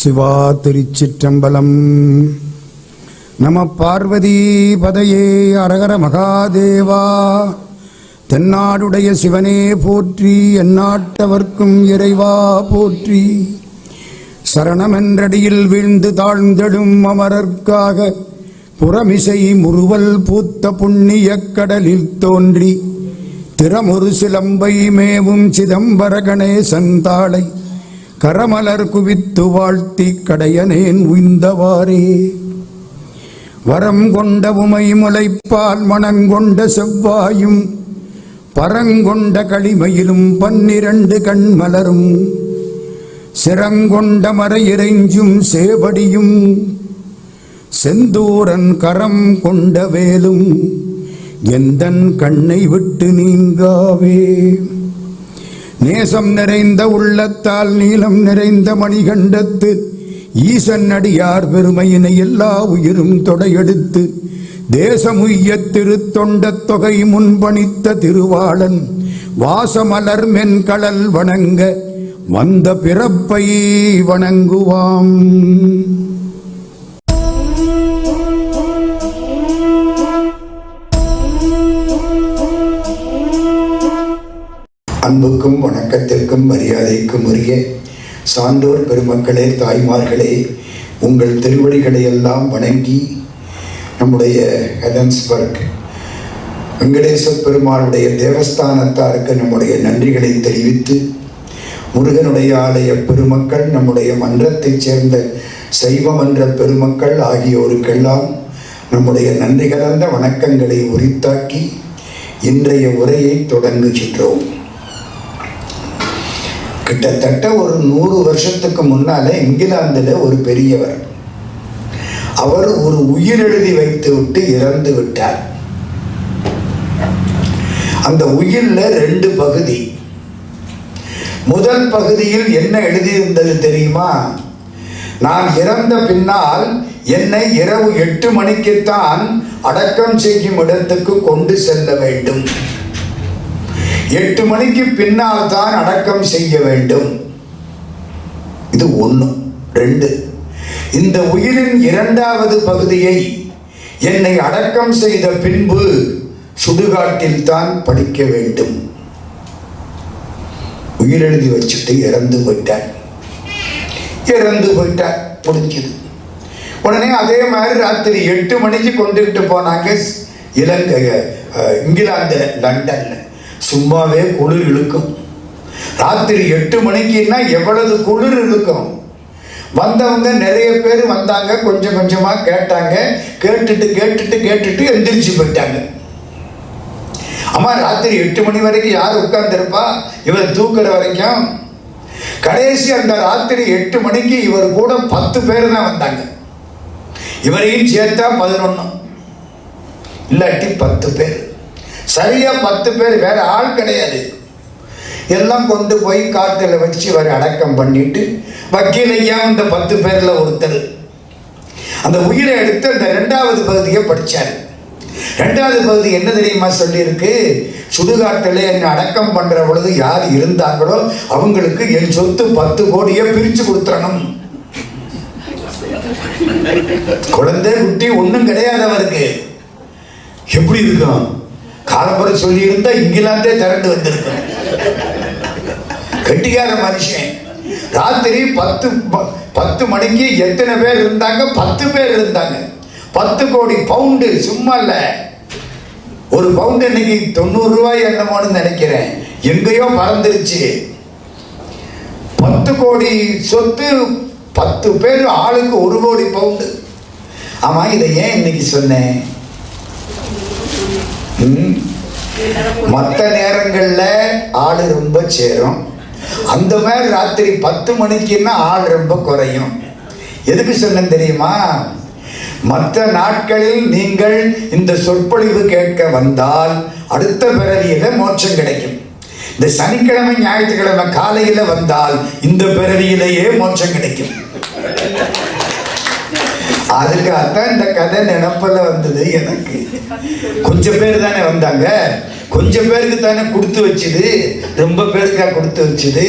சிவா திருச்சிற்றம்பலம். நம பார்வதி பதையே அரகர மகாதேவா. தென்னாடுடைய சிவனே போற்றி, எந்நாட்டவர்க்கும் இறைவா போற்றி. சரணமென்றடியில் வீழ்ந்து தாழ்ந்தெடும் அமரர்க்காக புறமிசை முறுவல் பூத்த புண்ணிய கடலில் தோன்றி திறமொரு சிலம்பை மேவும் சிதம்பர கணேசன் தாளை கரமலர் குவித்து வாழ்த்தி கடையனேன் உய்ந்தவாறே. வரம் கொண்ட உமை முளைப்பால் மணங்கொண்ட செவ்வாயும் பரங்கொண்ட களிமையிலும் 12 கண்மலரும் சிறங்கொண்ட மறையிறைஞ்சும் சேவடியும் செந்தூரன் கரம் கொண்ட வேலும் எந்தன் கண்ணை விட்டு நீங்காவே. நேசம் நிறைந்த உள்ளத்தால் நீலம் நிறைந்த மணிகண்டத்து ஈசன் அடியார் பெருமையினை எல்லா உயிரும் தொடையெடுத்து தேசமுய்ய திருத்தொண்ட தொகை முன்பணித்த திருவாளன் வாசமலர் மென்கடல் வணங்க வந்த பிறப்பை வணங்குவாம். அன்புக்கும் வணக்கத்திற்கும் மரியாதைக்கும் உரிய சான்றோர் பெருமக்களே, தாய்மார்களே, உங்கள் திருவடிகளை எல்லாம் வணங்கி நம்முடைய ஹெலன்ஸ்பர்க் வெங்கடேச பெருமாளுடைய தேவஸ்தானத்தாருக்கு நம்முடைய நன்றிகளை தெரிவித்து, முருகனுடைய ஆலய பெருமக்கள், நம்முடைய மன்றத்தைச் சேர்ந்த சைவ மன்ற பெருமக்கள் ஆகியோருக்கெல்லாம் நம்முடைய நன்றி கலந்த வணக்கங்களை உரித்தாக்கி இன்றைய உரையை தொடங்குகின்றோம். கிட்டத்தட்ட ஒரு 100 வருஷத்துக்கு முன்னால இங்கிலாந்தில் ஒரு பெரியவர், அவர் ஒரு உயிர் எழுதி வைத்து விட்டு இறந்து விட்டார். அந்த உயிரில் 2 பகுதி. முதல் பகுதியில் என்ன எழுதியிருந்தது தெரியுமா? நான் இறந்த பின்னால் என்னை இரவு 8 மணிக்குத்தான் அடக்கம் செய்யும் இடத்துக்கு கொண்டு செல்ல வேண்டும். 8 மணிக்கு பின்னால் தான் அடக்கம் செய்ய வேண்டும். இது 1. 2, இந்த உயிரின் 2வது பகுதியை என்னை அடக்கம் செய்த பின்பு சுடுகாட்டில் தான் படிக்க வேண்டும். உயிரெழுதி வச்சுட்டு இறந்து போயிட்டார். முடிஞ்சது. உடனே அதே மாதிரி ராத்திரி 8 மணிக்கு கொண்டுகிட்டு போனாங்க இங்கிலாந்து லண்டன்ல. சும்மாவே குளிர் இழுக்கும். ராத்திரி 8 மணிக்குன்னா எவ்வளவு குளிர் இழுக்கும். வந்தவங்க நிறைய பேர் வந்தாங்க, கொஞ்சம் கொஞ்சமா கேட்டாங்க. கேட்டுட்டு எந்திரிச்சு போயிட்டாங்க. அம்மா, ராத்திரி 8 மணி வரைக்கும் யார் உட்கார்ந்துருப்பா? இவர் தூக்குற வரைக்கும். கடைசி அந்த ராத்திரி 8 மணிக்கு இவர் கூட 10 பேர் தான் வந்தாங்க. இவரையும் சேர்த்தா 11, இல்லாட்டி 10 பேர். சரியா 10 பேர், வேற ஆள் கிடையாது. எல்லாம் கொண்டு போய் காட்டில் வச்சு இவர் அடக்கம் பண்ணிட்டு, வக்கீலையா இந்த 10 பேர்ல ஒருத்தர் அந்த உயிரை எடுத்து அந்த 2வது பகுதியை படிச்சாரு. 2வது பகுதி என்ன தெரியுமா சொல்லியிருக்கு? சுடுகாட்டில் என்னை அடக்கம் பண்ற பொழுது யார் இருந்தாங்களோ அவங்களுக்கு என் சொத்து 10 கோடியை பிரிச்சு கொடுத்துறணும். குழந்தை குட்டி ஒன்றும் கிடையாது அவருக்கு. எப்படி இருக்கும்? காலம்புரை சொல்லி இருந்தா இங்கிலாந்தே திரண்டு வந்திருக்கும். கெட்டிக்கார மனுஷன். ராத்திரி 10 மணிக்கு எத்தனை பேர் இருந்தாங்க? 10 பேர் இருந்தாங்க. 10 கோடி பவுண்டு சும்மா இல்ல. ஒரு பவுண்டு இன்னைக்கு 90 ரூபாய் என்னமோன்னு நினைக்கிறேன். எங்கேயோ பறந்துருச்சு. 10 கோடி சொத்து, 10 பேர், ஆளுக்கு 1 கோடி பவுண்டு. ஆமா, இதை ஏன் இன்னைக்கு சொன்னேன்? மற்ற நேரங்கள்ல ஆளு ரொம்ப சேரும். அந்த மாதிரி ராத்திரி 10 மணிக்குன்னா ஆள் ரொம்ப குறையும். எதுக்கு சொன்னேன் தெரியுமா? மற்ற நாட்களில் நீங்கள் இந்த சொற்பொழிவு கேட்க வந்தால் அடுத்த பிறவியில மோட்சம் கிடைக்கும். இந்த சனிக்கிழமை ஞாயிற்றுக்கிழமை காலையில வந்தால் இந்த பிறவியிலேயே மோட்சம் கிடைக்கும். அதுக்காகத்தான் இந்த கதை நினப்பில் வந்தது எனக்கு. கொஞ்சம் பேர் தானே வந்தாங்க, கொஞ்சம் பேருக்கு தானே கொடுத்து வச்சுது, ரொம்ப பேருக்கா கொடுத்து வச்சுது.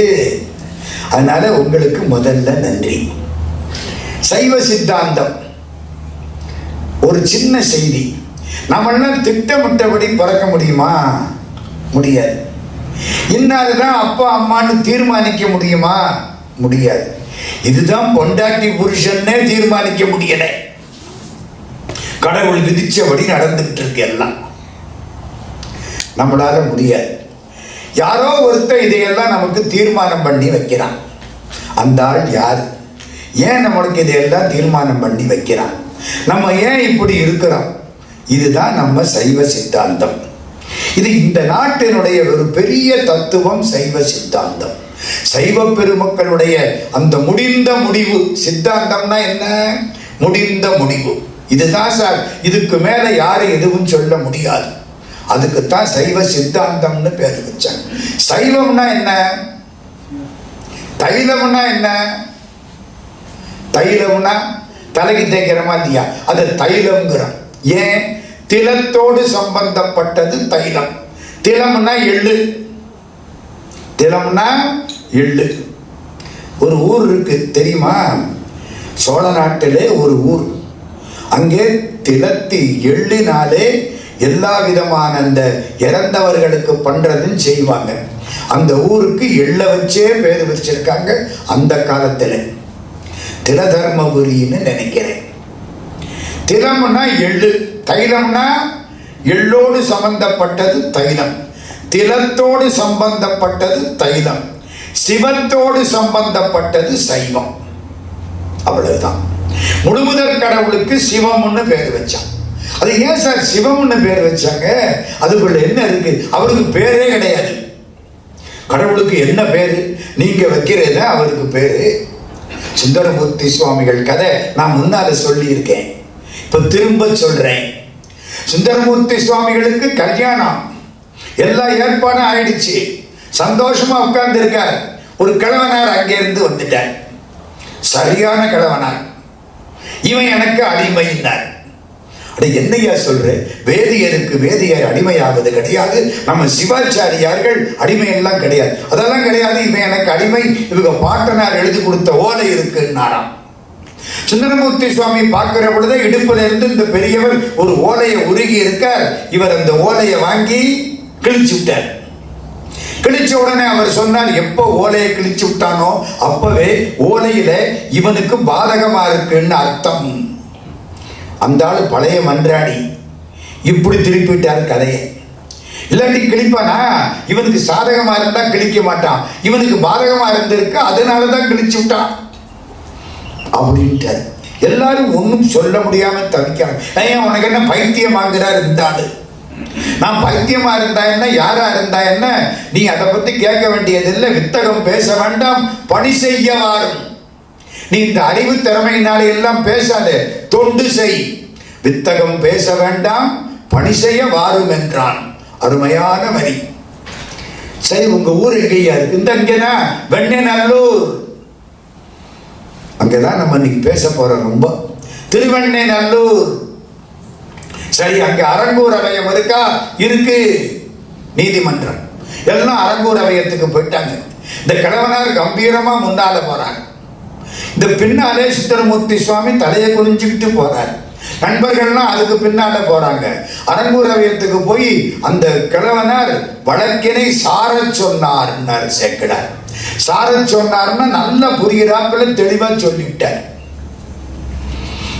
அதனால உங்களுக்கு முதல்ல நன்றி. சைவ சித்தாந்தம் ஒரு சின்ன செய்தி. நம்மளாம் திட்டமிட்டபடி பிறக்க முடியுமா? முடியாது. இன்னாருதான் அப்பா அம்மான்னு தீர்மானிக்க முடியுமா? முடியாது. இதுதான் பொண்டாட்டி புருஷன்னே தீர்மானிக்க முடியல. கடவுள் விதிச்சபடி நடந்துகிட்டு இருக்கு எல்லாம். நம்மளால முடியாது. யாரோ ஒருத்தர் இதையெல்லாம் நமக்கு தீர்மானம் பண்ணி வைக்கிறான். அந்த ஆள் யார்? ஏன் நம்மளுக்கு இதையெல்லாம் தீர்மானம் பண்ணி வைக்கிறான்? நம்ம ஏன் இப்படி இருக்கிறோம்? இதுதான் நம்ம சைவ சித்தாந்தம். இது இந்த நாட்டினுடைய ஒரு பெரிய தத்துவம் சைவ சித்தாந்தம். சைவ பெருமக்களுடைய அந்த முடிந்த முடிவு. சித்தாந்தம்னா என்ன? முடிந்த முடிவு. இதுதான் சார், இதுக்கு மேல யாரும் எதுவும் சொல்ல முடியாது. அதுக்குத்தான் சைவ சித்தாந்தம்னு பேர் வச்சாங்க. சைவம்னா என்ன? தைலம்னா என்ன? தைலம்னா தலைக்கு தேய்க்கிறோமா இல்லையா, அது தைலம்ங்கிறோம். ஏன்? திலத்தோடு சம்பந்தப்பட்டது தைலம். திலம்னா எள்ளு. திலம்னா எள்ளு. ஒரு ஊர் இருக்கு தெரியுமா? சோழ நாட்டிலே ஒரு ஊர். அங்கே திலத்தி எள்ளினாலே எல்லா விதமான அந்த இறந்தவர்களுக்கு பண்றதுன்னு செய்வாங்க. அந்த ஊருக்கு எள்ள வச்சே பேர் வச்சிருக்காங்க அந்த காலத்தில். திலதர்மபுரின்னு நினைக்கிறேன். திலம்னா எள்ளு, தைலம்னா எள்ளோடு சம்பந்தப்பட்டது தைலம், திலத்தோடு சம்பந்தப்பட்டது தைலம், சிவத்தோடு சம்பந்தப்பட்டது சைவம். அவ்வளவுதான். முழுமுதற் கடவுளுக்கு சிவம்னு பேர் வச்சான். அது ஏன் சார் சிவம்னு பேர் வச்சாங்க? அதுக்குள்ள என்ன இருக்கு? அவருக்கு பேரே கிடையாது. கடவுளுக்கு என்ன பேரு? நீங்க வைக்கிறத அவருக்கு பேரு. சுந்தரமூர்த்தி சுவாமிகள் கதை நான் முன்னால சொல்லி இருக்கேன், இப்ப திரும்ப சொல்றேன். சுந்தரமூர்த்தி சுவாமிகளுக்கு கல்யாணம், எல்லா ஏற்பாடும் ஆயிடுச்சு, சந்தோஷமா உட்கார்ந்து இருக்கார். ஒரு கிழவனார் அங்கிருந்து வந்துட்டார், சரியான கிழவனார். இவன் எனக்கு அடிமையினார். அட என்னையா சொல்ற? வேதியருக்கு வேதியர் அடிமையாவது கிடையாது. நம்ம சிவாச்சாரியார்கள் அடிமை எல்லாம் கிடையாது, அதெல்லாம் கிடையாது. இவன் எனக்கு அடிமை. இவங்க பாட்டனார் எழுதி கொடுத்த ஓலை இருக்குன்னாராம். சுந்தரமூர்த்தி சுவாமி பார்க்கிற பொழுது இடுப்புல இருந்து இந்த பெரியவர் ஒரு ஓலையை உருகி இருக்கார். இவர் அந்த ஓலையை வாங்கி கிழிச்சு விட்டார். கிழிச்ச உடனே அவர் சொன்னார், எப்போ ஓலையை கிழிச்சு விட்டானோ அப்பவே ஓலையில இவனுக்கு பாதகமா இருக்குன்னு அர்த்தம். அந்த ஆளு பழைய மன்றாடி இப்படி திருப்பிட்டார் கதையை. இல்லாட்டி கிழிப்பானா? இவனுக்கு சாதகமா இருந்தா கிழிக்க மாட்டான், இவனுக்கு பாதகமா இருந்திருக்கு அதனாலதான் கிழிச்சு விட்டான் அப்படின்ட்டார். எல்லாரும் ஒன்றும் சொல்ல முடியாம தவிக்கிறாங்க. ஏன் உனக்கு என்ன பைத்தியம் வாங்குறாரு இருந்தாரு? நான் பைத்தியமா இருந்தா என்ன, யாரா இருந்தா என்ன, நீ அதை பத்தி கேட்க வேண்டியதில்லை. வித்தகம் பேச வேண்டாம், பணி செய்ய வாரும். நீ இந்த அறிவு திறமையினாலே எல்லாம் பேசாத, தொண்டு செய். வித்தகம் பேச வேண்டாம், பணி செய்ய வாரும் என்றான். அருமையான வரி. சரி, உங்க ஊர் எங்கேயா இருக்கு? இந்த இங்கதான் வெண்ணெய்நல்லூர். அங்கதான் நம்ம இன்னைக்கு பேச போறோம். ரொம்ப திருவெண்ணெய்நல்லூர். சரி, அங்க அரங்கூர் அவையம் இருக்கா? இருக்கு. நீதிமன்றம் எல்லாம் அரங்கூர் அவையத்துக்கு போயிட்டாங்க. இந்த கிழவனார் கம்பீரமா முன்னால போறாங்க. இந்த பின்னாலே சுந்தரமூர்த்தி சுவாமி தலையை குனிஞ்சுக்கிட்டு போறார். நண்பர்கள்லாம் அதுக்கு பின்னால போறாங்க. அரங்கூர் அவையத்துக்கு போய் அந்த கிழவனார் வழக்கினை சார சொன்னார் சேக்கிடார். சார சொன்னார்னா நல்ல புரிகிறாப்புல தெளிவா சொல்லிவிட்டார்.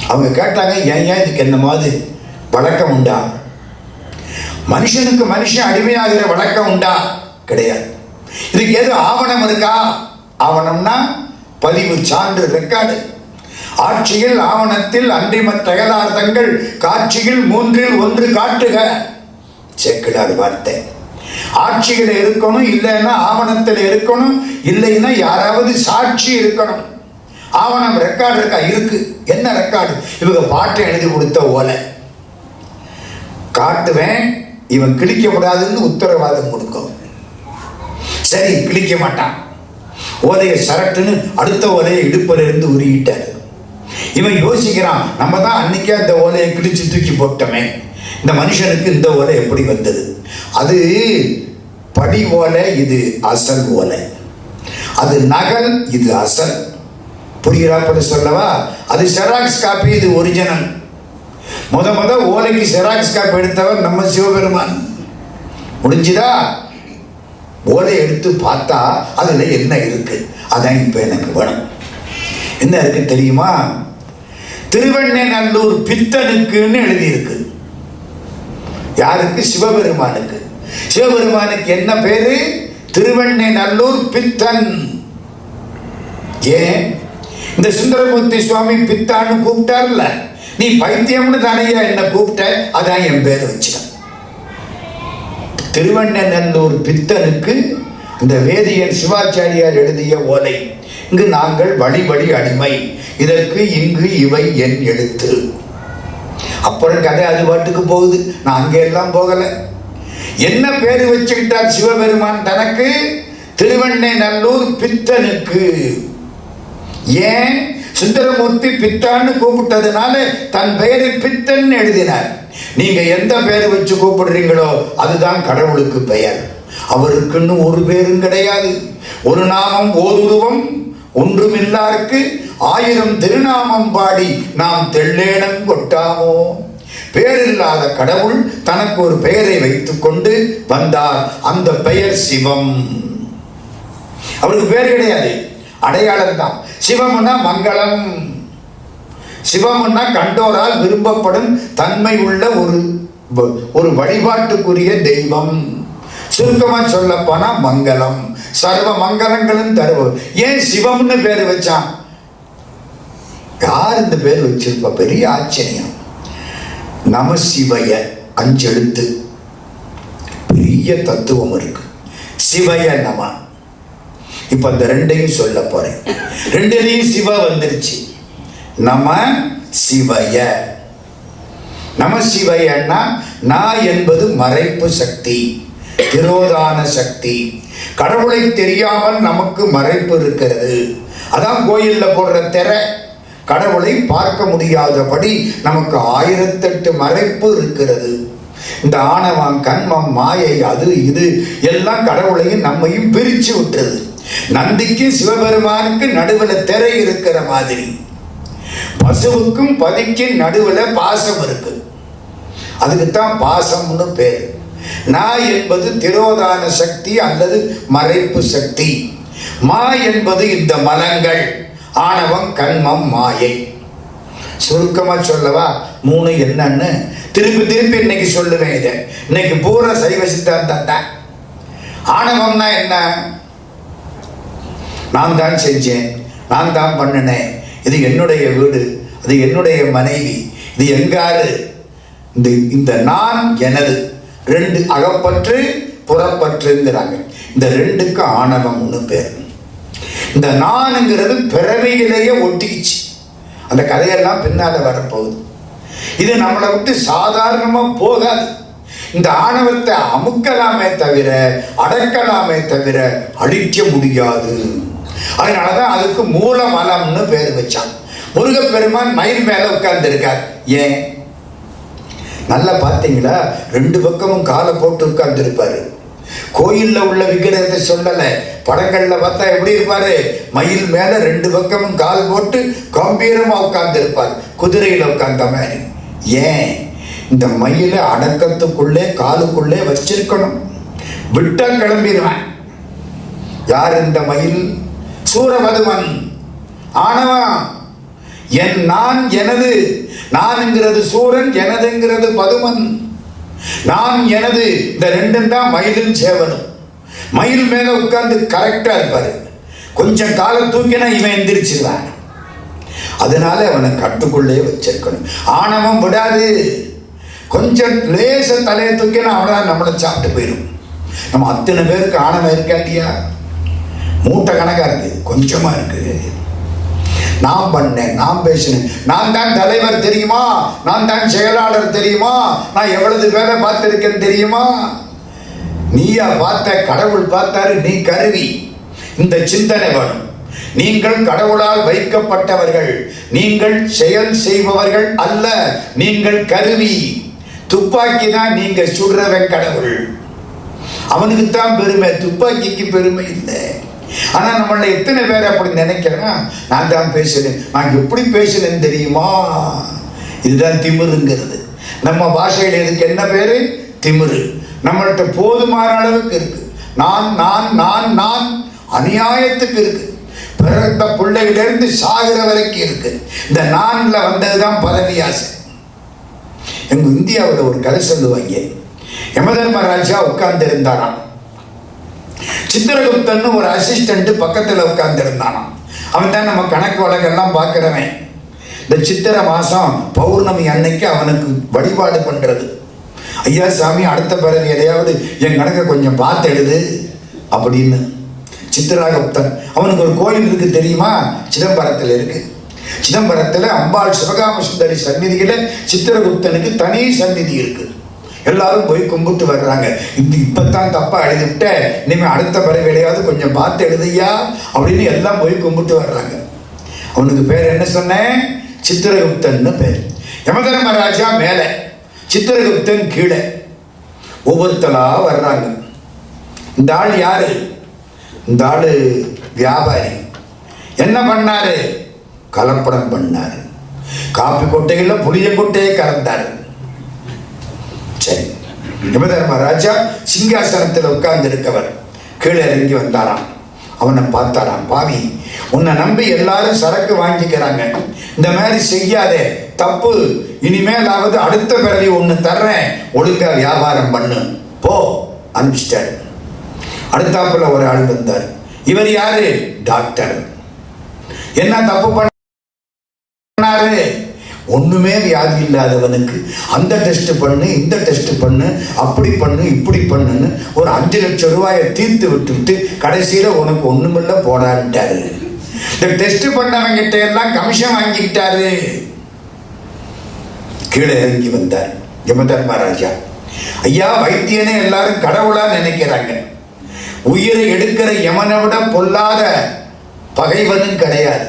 அவங்க கேட்டாங்க, ஏன் இதுக்கு என்ன மாதிரி வழக்கம் உண்டா? மனுஷனுக்கு மனுஷன் அடிமையாகிற வழக்கம் உண்டா? கிடையாது. இதுக்கு எது ஆவணம் இருக்கா? ஆவணம்னா பதிவு, சான்று, ரெக்கார்டு. ஆட்சியில் ஆவணத்தில் அன்றிமற்ற அயலார்த்தங்கள் காட்சியில் 3 காட்டுக. சேக்கிடார் வார்த்தை. ஆட்சியில் இருக்கணும், இல்லைன்னா ஆவணத்தில் இருக்கணும், இல்லைன்னா யாராவது சாட்சி இருக்கணும். ஆவணம் ரெக்கார்டு இருக்கா? இருக்கு. என்ன ரெக்கார்டு? இவங்க பாட்டை எழுதி கொடுத்த ஓலை. காட்டுவேன், இவன் கிழிக்க கூடாதுன்னு உத்தரவாதம் கொடுக்கும். சரி, கிழிக்க மாட்டான். ஓலையை சரட்டுன்னு அடுத்த ஓலையை இடுப்பில் இருந்து உருகிட்டார். இவன் யோசிக்கிறான், நம்ம தான் அன்னைக்கே அந்த ஓலையை கிழிச்சு தூக்கி போட்டோமே, இந்த மனுஷனுக்கு இந்த ஓலை எப்படி வந்தது? அது படி ஓலை, இது அசல் ஓலை. அது நகல், இது அசல். புரிகிறாப்பட சொல்லவா? அது செராக்ஸ் காப்பி, இது ஒரிஜினல். முத ஓலைக்கு செராக்ஸ் காப்பி எடுத்தவர் நம்ம சிவபெருமான். முடிஞ்சுதா? ஓலை எடுத்து பார்த்தா அதுல என்ன இருக்கு, அதான் இப்ப எனக்கு வேணும். என்ன இருக்கு தெரியுமா? திருவெண்ணெய்நல்லூர் பித்தனுக்குன்னு எழுதியிருக்கு. யாருக்கு? சிவபெருமானுக்கு. சிவபெருமானுக்கு என்ன பேரு? திருவெண்ணெய்நல்லூர் பித்தன். ஏன் இந்த சுந்தரமூர்த்தி சுவாமி பித்தான்னு கூப்பிட்டார்ல, நீ பைத்தியம்னு தானையா என்ன கூப்பிட்ட, அதான் என் பேர் வச்சுக்க. திருவெண்ணெய்நல்லூர் பித்தனுக்கு இந்த வேதியன் சிவாச்சாரியார் எழுதிய ஓலை. இங்கு நாங்கள் வழி வழி அடிமை, இதற்கு இங்கு இவை என் எழுத்து. அப்புறம் கதை அது பாட்டுக்கு போகுது, நான் அங்கே எல்லாம் போகல. என்ன பேரு வச்சுக்கிட்டார் சிவபெருமான் தனக்கு? திருவெண்ணெய்நல்லூர் பித்தனுக்கு. ஏன்? சுந்தரமூர்த்தி பித்தான்னு கூப்பிட்டதுனால தன் பெயரை பித்தன் எழுதினார். நீங்க எந்த பெயர் வச்சு கூப்பிடுறீங்களோ அதுதான் கடவுளுக்கு பெயர். அவருக்குன்னு ஒரு பேரும் கிடையாது. ஒரு நாமம் ஓர் உருவம் ஒன்றுமில்லாருக்கு 1000 திருநாமம் பாடி நாம் தெள்ளேனம் கொட்டாமோ. பேரில்லாத கடவுள் தனக்கு ஒரு பெயரை வைத்துக் கொண்டு வந்தார். அந்த பெயர் சிவம். அவருக்கு பேர் கிடையாது, அடையாளம் தான். சிவம்னா மங்களம், சிவம்னா கண்டோரால் விரும்பப்படும் தன்மை உள்ள ஒரு வழிபாட்டுக்குரிய தெய்வம். சுருக்கமா சொல்ல போனா மங்களம், சர்வ மங்களங்களும் தருவோம். ஏன் சிவம்னு பேர் வச்சான்? யார் இந்த பேர் வச்சிருப்பா? பெரிய ஆச்சரியம். நம சிவய 5 எழுத்து, பெரிய தத்துவம் இருக்கு. சிவய நம. இப்ப அந்த ரெண்டையும் சொல்ல போறேன். ரெண்டுலையும் சிவ வந்துருச்சு. நம சிவய. நம சிவயன்னா நான் என்பது மறைப்பு சக்தி, திரோதான சக்தி. கடவுளை தெரியாமல் நமக்கு மறைப்பு இருக்கிறது. அதான் கோயில்ல போடுற திரை. கடவுளை பார்க்க முடியாதபடி நமக்கு 1008 மறைப்பு இருக்கிறது. இந்த ஆணவம், கண்மம், மாயை, அது இது எல்லாம் கடவுளையும் நம்மையும் பிரிச்சு விட்டுறது. நந்திக்கு சிவபெருமானுக்கு நடுவில் திரை இருக்கிற மாதிரி பசுவுக்கும் பதிக்கும் நடுவில் பாசம் இருக்கு. அதுக்குத்தான் பாசம்னு பேர். நான் என்பது திரோதான சக்தி அல்லது மறைப்பு சக்தி. மா என்பது இந்த மலங்கள், ஆணவம், கண்மம், மாயை. சுருக்கமா சொல்லவா? 3 என்னன்னு திருப்பி இன்னைக்கு சொல்லுவேன். இதை இன்னைக்கு பூரா சைவ சித்தாந்தம் தான். ஆணவம்னா என்ன? நான் தான் செஞ்சேன், நான் தான் பண்ணினேன், இது என்னுடைய வீடு, அது என்னுடைய மனைவி, இது எங்காரு. இந்த நான் எனது 2 அகப்பற்று புறப்பற்றுங்கிறாங்க. இந்த 2க்கு ஆணவம்னு பேர். இந்த நான்ங்கிறது பிறவியிலேயே ஒட்டிக்கிச்சு. அந்த கதையெல்லாம் பின்னால வரப்போகுது. இது நம்மளை விட்டு சாதாரணமா போகாது. இந்த ஆணவத்தை அமுக்கலாமே தவிர, அடக்கலாமே தவிர அழிக்க முடியாது. அதனாலதான் அதுக்கு மூலமலம்னு பேர் வச்சான். முருகப்பெருமான் மயில் மேல உட்கார்ந்து இருக்கார். ஏன்? நல்லா பார்த்தீங்களா? 2 பக்கமும் காலை போட்டு உட்கார்ந்து இருப்பாரு. கோயில்ல உள்ள விக்கிரகத்தை சொல்லல, படங்கள்ல பார்த்தா எப்படி இருப்பாரு? மயில் மேல 2 பக்கமும் கால் போட்டு கம்பீரமா உட்கார்ந்து இருப்பார், குதிரையில உட்கார்ந்த மாதிரி. ஏன்? இந்த மயில அடக்கத்துக்குள்ளே காலுக்குள்ளே வச்சிருக்கணும். விட்டா கிளம்பிடுவேன். யார் இந்த மயில்? சூரபதுமன். ஆணவம். என் நான் எனது. நான்ங்கிறது சூரன், எனதுங்கிறது பதுமன். நான் எனது, இந்த 2 தான் மயிலும் சேவனும். மயில் மேல உட்கார்ந்து கரெக்டா இருப்பாரு. கொஞ்சம் காலம் தூக்கினா இவன் எந்திரிச்சிருவான். அதனால அவனை கட்டுக்குள்ளே வச்சிருக்கணும். ஆணவம் விடாது. கொஞ்சம் லேச தலையை தூக்கினா அவனா நம்மளை சாப்பிட்டு போயிடும். நம்ம அத்தனை பேருக்கு ஆணவம் இருக்கா இல்லையா? மூட்டை கணக்கா இருக்கு, கொஞ்சமா இருக்கு. நான் பண்ணேன், நான் பேசினேன், நான் தான் தலைவர் தெரியுமா, நான் தான் செயலாளர் தெரியுமா, நான் எவ்வளவு வேலை பார்த்திருக்கேன் தெரியுமா? நீயா பார்த்த? கடவுள் பார்த்தாரு, நீ கருவி. இந்த சிந்தனை வேணும். நீங்கள் கடவுளால் வைக்கப்பட்டவர்கள், நீங்கள் செயல் செய்பவர்கள் அல்ல, நீங்கள் கருவி. துப்பாக்கி தான் நீங்க சுடுறவன் கடவுள். அவனுக்குத்தான் பெருமை, துப்பாக்கிக்கு பெருமை இல்லை. ஆனா நம்மள எத்தனை பேர் அப்படி நினைக்கிறேன், நான் தான் பேசுறேன், நான் எப்படி பேசுறேன்னு தெரியுமா? இதுதான் திமிருங்கிறது. நம்ம பாஷையில் இதுக்கு என்ன பேரு? திமிரு. நம்மள்கிட்ட போதுமான அளவுக்கு இருக்கு. நான் நான் நான் நான் அநியாயத்துக்கு இருக்கு. பிறந்த பிள்ளையிலிருந்து சாகிற வரைக்கும் இருக்கு. இந்த நான்ல வந்ததுதான் பதவி ஆசை. எங்க இந்தியாவில் ஒரு கதை சொல்லுவாங்க. யமதர்மராஜா உட்கார்ந்து இருந்தாராம். சித்திரகுப்தன் ஒரு அசிஸ்டன்ட் பக்கத்துல உட்கார்ந்து இருந்தானாம். அவன் தான் நம்ம கணக்கு வழக்கெல்லாம் பார்க்கிறவன். இந்த சித்திரை மாசம் பௌர்ணமி அன்னைக்கு அவனுக்கு வழிபாடு பண்றது. ஐயா சாமி, அடுத்த பிறகு எதையாவது என் கணக்கை கொஞ்சம் பார்த்து எழுது அப்படின்னு. சித்திரகுப்தன் அவனுக்கு ஒரு கோயில் இருக்கு தெரியுமா? சிதம்பரத்தில் இருக்கு. சிதம்பரத்தில் அம்பாள் சிவகாம சுந்தரி சந்நிதியில சித்திரகுப்தனுக்கு தனி சந்நிதி இருக்கு. எல்லாரும் போய் கும்பிட்டு வர்றாங்க. இப்பத்தான் தப்பா எழுதிவிட்ட, இனிமே அடுத்த பிறகு எதையாவது கொஞ்சம் பார்த்து எழுதியா அப்படின்னு எல்லாம் போய் கும்பிட்டு வர்றாங்க. அவனுக்கு பேர் என்ன சொன்னேன்? சித்திரகுப்தன் பேர். யமதர்மராஜா மேல, சித்திரகுப்தன் கீழே. ஒவ்வொருத்தலா வர்றாங்க. இந்த ஆள் யாரு? இந்த ஆளு வியாபாரி. என்ன பண்ணாரு? கலப்படம் பண்ணாரு. காப்பி கொட்டைகள்ல புளியங்கொட்டையை கலந்தாரு. சரி, யமதர்மராஜா சிங்காசனத்தில் உட்கார்ந்து இருக்கவர் கீழே இறங்கி வந்தாராம். அவனை பார்த்தாராம். பாவி, உன்னை நம்பி எல்லாரும் சரக்கு வாங்கிக்கிறாங்க, இந்த மாதிரி செய்யாதே, தப்பு. இனிமேலாவது அடுத்த பிறவி ஒன்று தர்றேன், ஒழுங்கா வியாபாரம் பண்ணு போ அனுப்பிச்சிட்டாரு. அடுத்தாப்புல ஒரு ஆள் வந்தார். இவர் யாரு? டாக்டர். என்ன தப்பு பண்ணாரு? ஒண்ணுமே வியாதி இல்லாதவனுக்கு அந்த டெஸ்ட் பண்ணு, இந்த டெஸ்ட் பண்ணு, அப்படி பண்ணு, இப்படி பண்ணுன்னு ஒரு 5 லட்சம் ரூபாயை தீர்த்து விட்டுவிட்டு கடைசியில உனக்கு ஒண்ணுமில்ல போடான்ட்டாரு. இந்த டெஸ்ட் பண்ணவங்கிட்ட எல்லாம் கமிஷன் வாங்கிக்கிட்டாரு. கீழே இறங்கி வந்தார் யமதர்மராஜா. ஐயா, வைத்தியனே எல்லாரும் கடவுளா நினைக்கிறாங்க. உயிரை எடுக்கிற யமனை விட பொல்லாத பகைவனும் கிடையாது.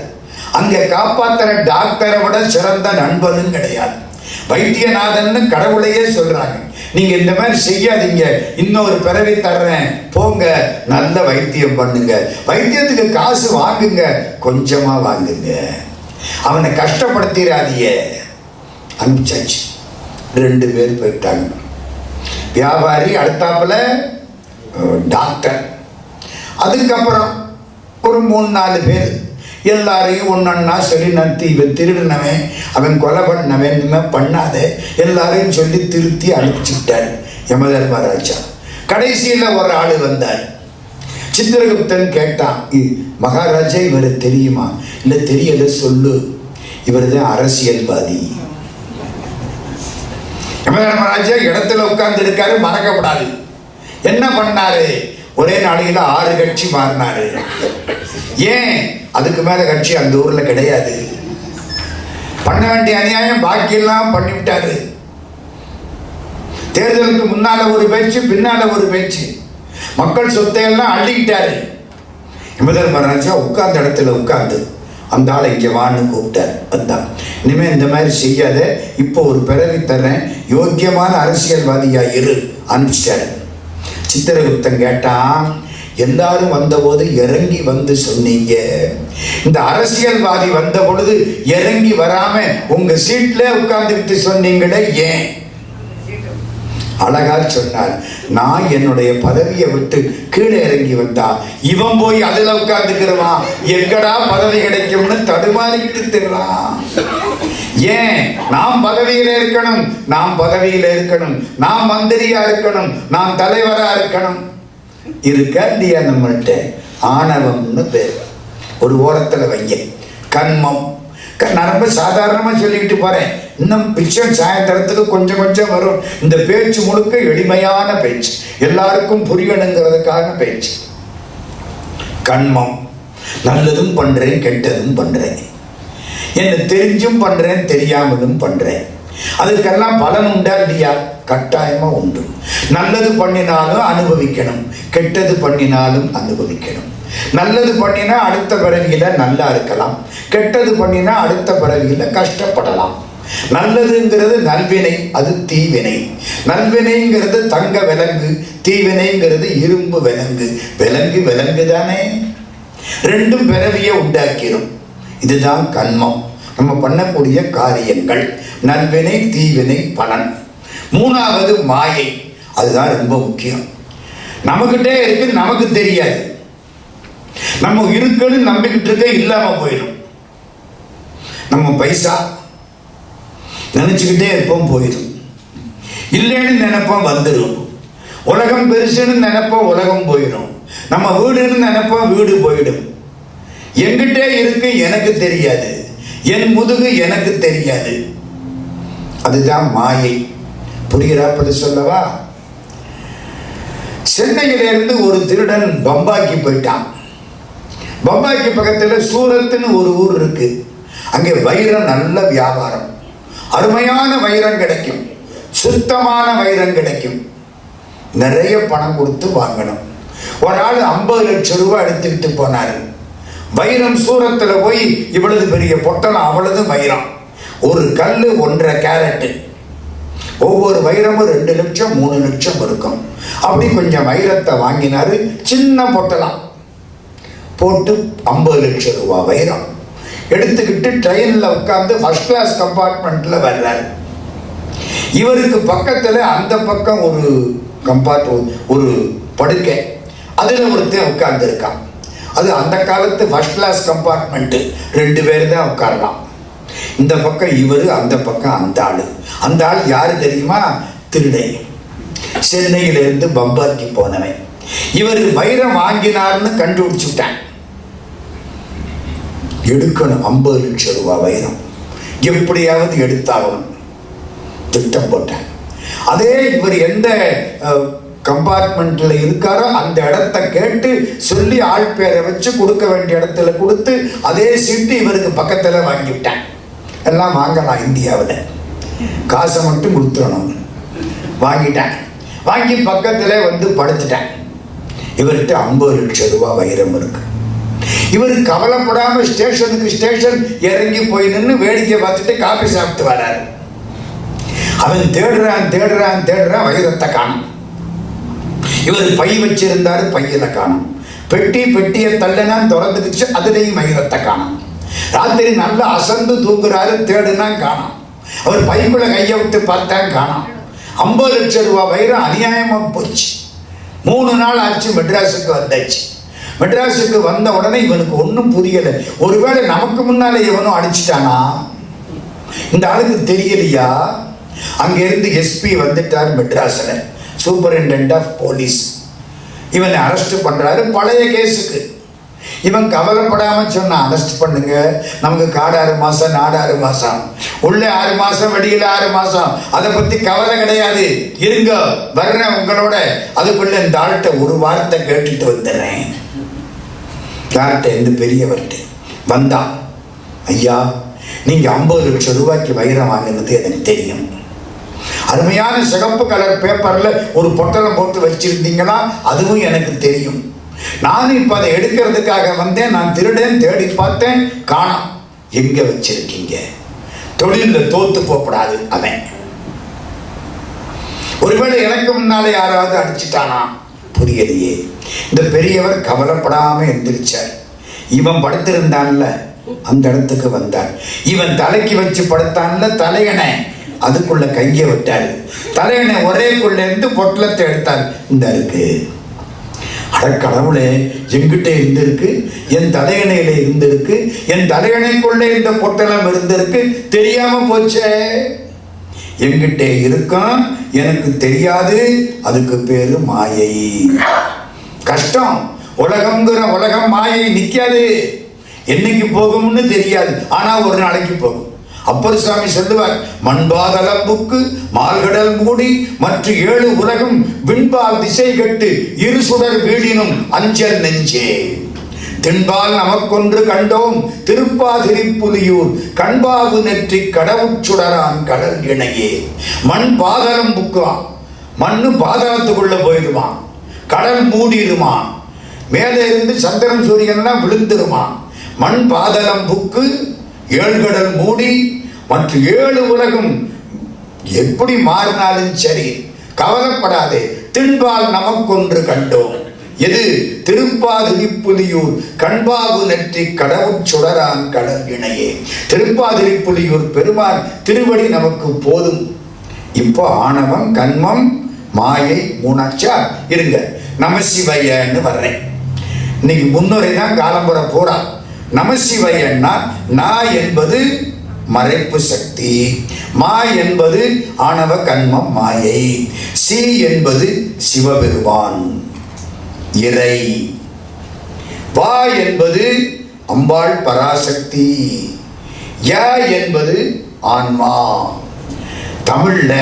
அங்க காப்பாத்துற டாக்டரை விட சிறந்த நண்பனும் கிடையாது. வைத்தியநாதன் கடவுளையே சொல்றாங்க. நீங்க இந்த மாதிரி செய்யாதீங்க, இன்னொரு பிறவி தர்றேன், போங்க நல்ல வைத்தியம் பண்ணுங்க. வைத்தியத்துக்கு காசு வாங்குங்க, கொஞ்சமா வாங்குங்க, அவனை கஷ்டப்படுத்திடாதீங்க. அனுப்பிச்சாச்சு. 2 பேர் போயிட்டாங்க. வியாபாரி, அடுத்தாப்புல டாக்டர். அதுக்கப்புறம் ஒரு 3-4 பேர் எல்லாரையும் ஒன்னொன்னா சொல்லி நடத்தி, இவன் திருடினவன், அவன் கொலை பண்ணவன், பண்ணாத எல்லாரையும் சொல்லி திருத்தி அனுப்பிச்சுட்டார் யமதர்மராஜா. கடைசியில் ஒரு ஆள் வந்தார். சித்திரகுப்தன் கேட்டான், மகாராஜா இவரை தெரியுமா? இல்லை தெரியல, சொல்லு. இவர் தான் அரசியல்வாதி. யமதர்மராஜா இடத்துல உட்கார்ந்து இருக்காரு, மறக்கப்படாது. என்ன பண்ணாரு? ஒரே நாளையில 6 கட்சி மாறினாரு. ஏன்? அதுக்கு மேல கட்சி அந்த ஊர்ல கிடையாது. பண்ண வேண்டிய அநியாயம் பாக்கியெல்லாம் பண்ணிவிட்டாரு. தேர்தலுக்கு முன்னால ஒரு பேச்சு, பின்னால ஒரு பேச்சு, மக்கள் சொத்தையெல்லாம் அள்ளிக்கிட்டாரு. யமதர்மராஜா உட்கார்ந்த இடத்துல உட்கார்ந்து அந்த ஆளை இங்கே வான்னு கூப்பிட்டார். வந்தான். இனிமே இந்த மாதிரி செய்யாத, இப்போ ஒரு பிறவி தர்றேன், யோக்கியமான அரசியல்வாதியா இரு அனுப்பிச்சிட்டாரு. சித்திரகுப்தன் கேட்டான், எல்லாரும் வந்தபோது இறங்கி வந்து சொன்னீங்க, இந்த அரசியல்வாதி வந்த பொழுது இறங்கி வராம உங்க சீட்ல உட்கார்ந்துட்டு சொன்னீங்களே, ஏன்? அழகா சொன்னார். நான் என்னுடைய பதவியை விட்டு கீழே இறங்கி வந்தா இவன் போய் அதுல உட்கார்ந்துக்கிறவான், எங்கடா பதவி கிடைக்கும்னு தடுமாறிக்கிட்டு திர்றான். ஏன்? நாம் பதவியில இருக்கணும், நாம் பதவியில இருக்கணும், நாம் மந்திரியா இருக்கணும், நாம் தலைவரா இருக்கணும். இருக்கா இல்லையா? நம்மள்கிட்ட ஆணவம்னு பேர். ஒரு ஓரத்துல வைங்க. கண்மம். நான் ரொம்ப சாதாரணமா சொல்லிக்கிட்டு போறேன். இன்னும் பிக்சர் சாயந்தரத்துக்கு கொஞ்சம் கொஞ்சம் வரும். இந்த பேச்சு முழுக்க எளிமையான பேச்சு, எல்லாருக்கும் புரியணுங்கிறதுக்கான பேச்சு. கண்மம். நல்லதும் பண்றேன், கெட்டதும் பண்றேன், என்ன தெரிஞ்சும் பண்றேன், தெரியாமலும் பண்றேன். அதுக்கெல்லாம் பலன் உண்டா இல்லையா? கட்டாயமா உண்டு. நல்லது பண்ணினாலும் அனுபவிக்கணும், கெட்டது பண்ணினாலும் அனுபவிக்கணும். நல்லது பண்ணினா அடுத்த பிறவியில நல்லா இருக்கலாம், கெட்டது பண்ணினா அடுத்த பிறவியில கஷ்டப்படலாம். நல்லதுங்கிறது நல்வினை, அது தீவினை. நல்வினைங்கிறது தங்க விலங்கு, தீவினைங்கிறது இரும்பு விலங்கு. விலங்கு விலங்கு தானே. ரெண்டும் பிறவியை உண்டாக்கிடும். இதுதான் கண்மம், நம்ம பண்ணக்கூடிய காரியங்கள், நல்வினை தீவினை பலன். மூணாவது மாயை, அதுதான் ரொம்ப முக்கியம். நமக்கிட்டே இருக்கு, நமக்கு தெரியாது. நம்ம இருக்குன்னு நம்பிக்கிட்டு இருக்க இல்லாம போயிடும். நம்ம பைசா நினைச்சுக்கிட்டே இருப்போம், போயிடும். இல்லைன்னு நினைப்போம், வந்துடும். உலகம் பெருசுன்னு நினைப்போம், உலகம் போயிடும். நம்ம வீடுன்னு நினைப்போம், வீடு போயிடும். எங்கிட்டே இருக்கு, எனக்கு தெரியாது. என் முதுகு எனக்கு தெரியாது. அதுதான் மாயை. புரிகிறாப்பது சொல்லவா? சென்னையிலிருந்து ஒரு திருடன் பம்பாய்க்கு போயிட்டான். பம்பாய்க்கு பக்கத்தில் சூரத்னு ஒரு ஊர் இருக்கு. அங்கே வைரம் நல்ல வியாபாரம், அருமையான வைரம் கிடைக்கும், சுத்தமான வைரம் கிடைக்கும். நிறைய பணம் கொடுத்து வாங்கணும். ஒரு ஆள் 50 லட்சம் ரூபாய் எடுத்துக்கிட்டு போனாரு. வைரம் சூரத்தில் போய் இவ்வளவு பெரிய பொட்டலம், அவ்வளவு வைரம். ஒரு கல் 1.5 கேரட்டு. ஒவ்வொரு வைரமும் 2 லட்சம் 3 லட்சம் இருக்கும். அப்படி கொஞ்சம் வைரத்தை வாங்கினாரு. சின்ன பொட்டலம் போட்டு 50 லட்சம் ரூபாய் வைரம் எடுத்துக்கிட்டு ட்ரெயினில் உட்காந்து ஃபர்ஸ்ட் கிளாஸ் கம்பார்ட்மெண்ட்டில் வர்றாரு. இவருக்கு பக்கத்தில் அந்த பக்கம் ஒரு ஒரு படுக்கை, அதில் ஒருத்தன் உட்கார்ந்து இருக்கான். அது அந்த காலத்து ஃபர்ஸ்ட் கிளாஸ் கம்பார்ட்மெண்ட்டு, 2 பேர் தான் உட்காரலாம். இந்த பக்கம் இவர், அந்த பக்கம் அந்த ஆள். அந்த ஆள் யாரு தெரியுமா? திருடை. சென்னையிலிருந்து பம்பாய்க்கு போனவன். இவர் வைரம் வாங்கினார்னு கண்டுபிடிச்சுட்டான். எடுக்கணும் 50 லட்சம் ரூபாய் வைரம், எப்படியாவது எடுத்தாகணும் திட்டம் போட்டான். அதே இவர் எந்த கம்பார்ட்மெண்ட்ல இருக்காரோ அந்த இடத்த கேட்டு சொல்லி ஆள் பேரை வச்சு கொடுக்க வேண்டிய இடத்துல கொடுத்து அதே சீட்டு இவருக்கு பக்கத்தில் வாங்கிவிட்டேன். எல்லாம் வாங்கலாம் இந்தியாவில், காசை மட்டும் கொடுத்துடணும். வாங்கிட்டேன். வாங்கி பக்கத்தில் வந்து படுத்துட்டேன். இவர்கிட்ட 50 லட்சம் ரூபாய் வைரம் இருக்கு. இவர் கவலைப்படாம ஸ்டேஷனுக்கு ஸ்டேஷன் இறங்கி போய் நின்று வேடிக்கை பார்த்துட்டு காபி சாப்பிட்டு வராரு. அவன் தேடுறான் வைரத்தை காணும். இவர் பை வச்சிருந்தாரு, பையில காணும். பெட்டியை தள்ளனான், திறந்துக்கிச்சு, அதுலேயும் வைரத்தை காணும். ராத்திரி நல்லா அசந்து தூங்குறாரு, தேடுனா காணும். அவர் பைக்குள்ள கையை விட்டு பார்த்தா காணும். 50 லட்சம் ரூபாய் வைரம் அநியாயமா போச்சு. 3 நாள் ஆச்சு, மெட்ராஸுக்கு வந்தாச்சு. மெட்ராஸுக்கு வந்த உடனே இவனுக்கு ஒன்றும் புரியலை. ஒருவேளை நமக்கு முன்னாலே எவனும் அடிச்சிட்டானா? இந்த ஆளுக்கு தெரியலையா? அங்கிருந்து எஸ்பி வந்துட்டார் மெட்ராஸில், சூப்பரிண்டென்டென்ட் ஆஃப் போலீஸ். இவனை அரெஸ்ட் பண்ணுறாரு பழைய கேஸுக்கு. இவன் கவலைப்படாமல் சொன்னான், அரெஸ்ட் பண்ணுங்க, நமக்கு காடு 6 மாதம், நாடு 6 மாதம், உள்ளே 6 மாதம், வெளியில் 6 மாதம், அதை பற்றி கவலை கிடையாது, இருங்க வர்றேன் உங்களோட. அதுக்குள்ள இந்த ஆள்கிட்ட ஒரு வார்த்தை கேட்டுட்டு வந்துடுறேன். யார்கிட்ட? இந்த பெரியவர்கிட்ட. வந்தான். ஐயா, நீங்கள் 50 லட்சம் ரூபாய்க்கு வைரம் வாங்கினது எனக்கு தெரியும். அருமையான சிகப்பு கலர் பேப்பரில் ஒரு பொட்டலம் போட்டு வச்சிருந்தீங்களா, அதுவும் எனக்கு தெரியும். நானும் இப்போ அதை எடுக்கிறதுக்காக வந்தேன். நான் திருடேன், தேடி பார்த்தேன், காணோம். எங்கே வச்சிருக்கீங்க? தொழிலில் தோத்து போகக்கூடாது அவன். ஒருவேளை எனக்கு முன்னாலே யாராவது அடிச்சிட்டானா? புரியலையே. இந்த பெரியவர் கவலைப்படாமல் எந்திரிச்சார். இவன் படுத்திருந்தான்ல, அந்த இடத்துக்கு வந்தார். இவன் தலைக்கு வச்சு படுத்தான்ல தலையணை, அதுக்குள்ள கையை விட்டார். தலையணை ஒரேக்குள்ள இருந்து பொட்டலத்தை எடுத்தார். இந்த இருக்கு. அடக்கடவுளே, எங்கிட்ட இருந்திருக்கு, என் தலையணையில இருந்திருக்கு, என் தலையணைக்குள்ளே இந்த பொட்டலம் இருந்திருக்கு, தெரியாம போச்சே. எங்கிட்ட இருக்கும், எனக்கு தெரியாது. அதுக்கு பேரு மாயை. கஷ்டம். உலகம் மாயை நிக்காது. என்னைக்கு போகும்னு தெரியாது, ஆனா ஒரு நாளைக்கு போகும். அப்பர் சாமி சொல்லுவார், மண்பாதலம்புக்கு மால்கடல் மூடி மற்ற 7 உலகம் விண்பால் திசை கட்டு இருசுடர் வீடினும் அஞ்சல் நெஞ்சே. திண்பால் நமக்கொன்று கண்டோம் திருப்பாதிரிப்புலியூர் கண்பாவு நெற்றி கடவுச்சுடரான் கடல் இணையே. மண் பாதலம் புக்குவான், மண்ணு பாதலத்துக்குள்ள போயிடுவான், கடல் மூடிடுமா, மேலே இருந்து சந்திரன் சூரியன்லாம் விழுந்துருமா. மண் பாதலம் புக்கு 7 கடல் மூடி மற்ற 7 உலகம் எப்படி மாறினாலும் சரி கவலைப்படாதே. திண்பால் நமக்கொன்று கண்டோம். எது? திருப்பாதிரிப்புலியூர் கண்பாகு நெற்றி கடவுட் சுடரான் கடல் இணையே. திருப்பாதிரிப்புலியூர் பெருமான் திருவடி நமக்கு போதும். இப்போ ஆணவம், கண்மம், மாயை மூணாச்சா? இருங்க, நமசிவயன்னு வர்றேன். இன்னைக்கு முன்னுரை தான் காலம்புற பூரா. நமசிவயன்னா நா என்பது மறைப்பு சக்தி, மா என்பது ஆணவ கண்மம் மாயை, சி என்பது சிவபெருமான் இறை, வா என்பது அம்பாள் பராசக்தி, ய என்பது ஆன்மா. தமிழ்ல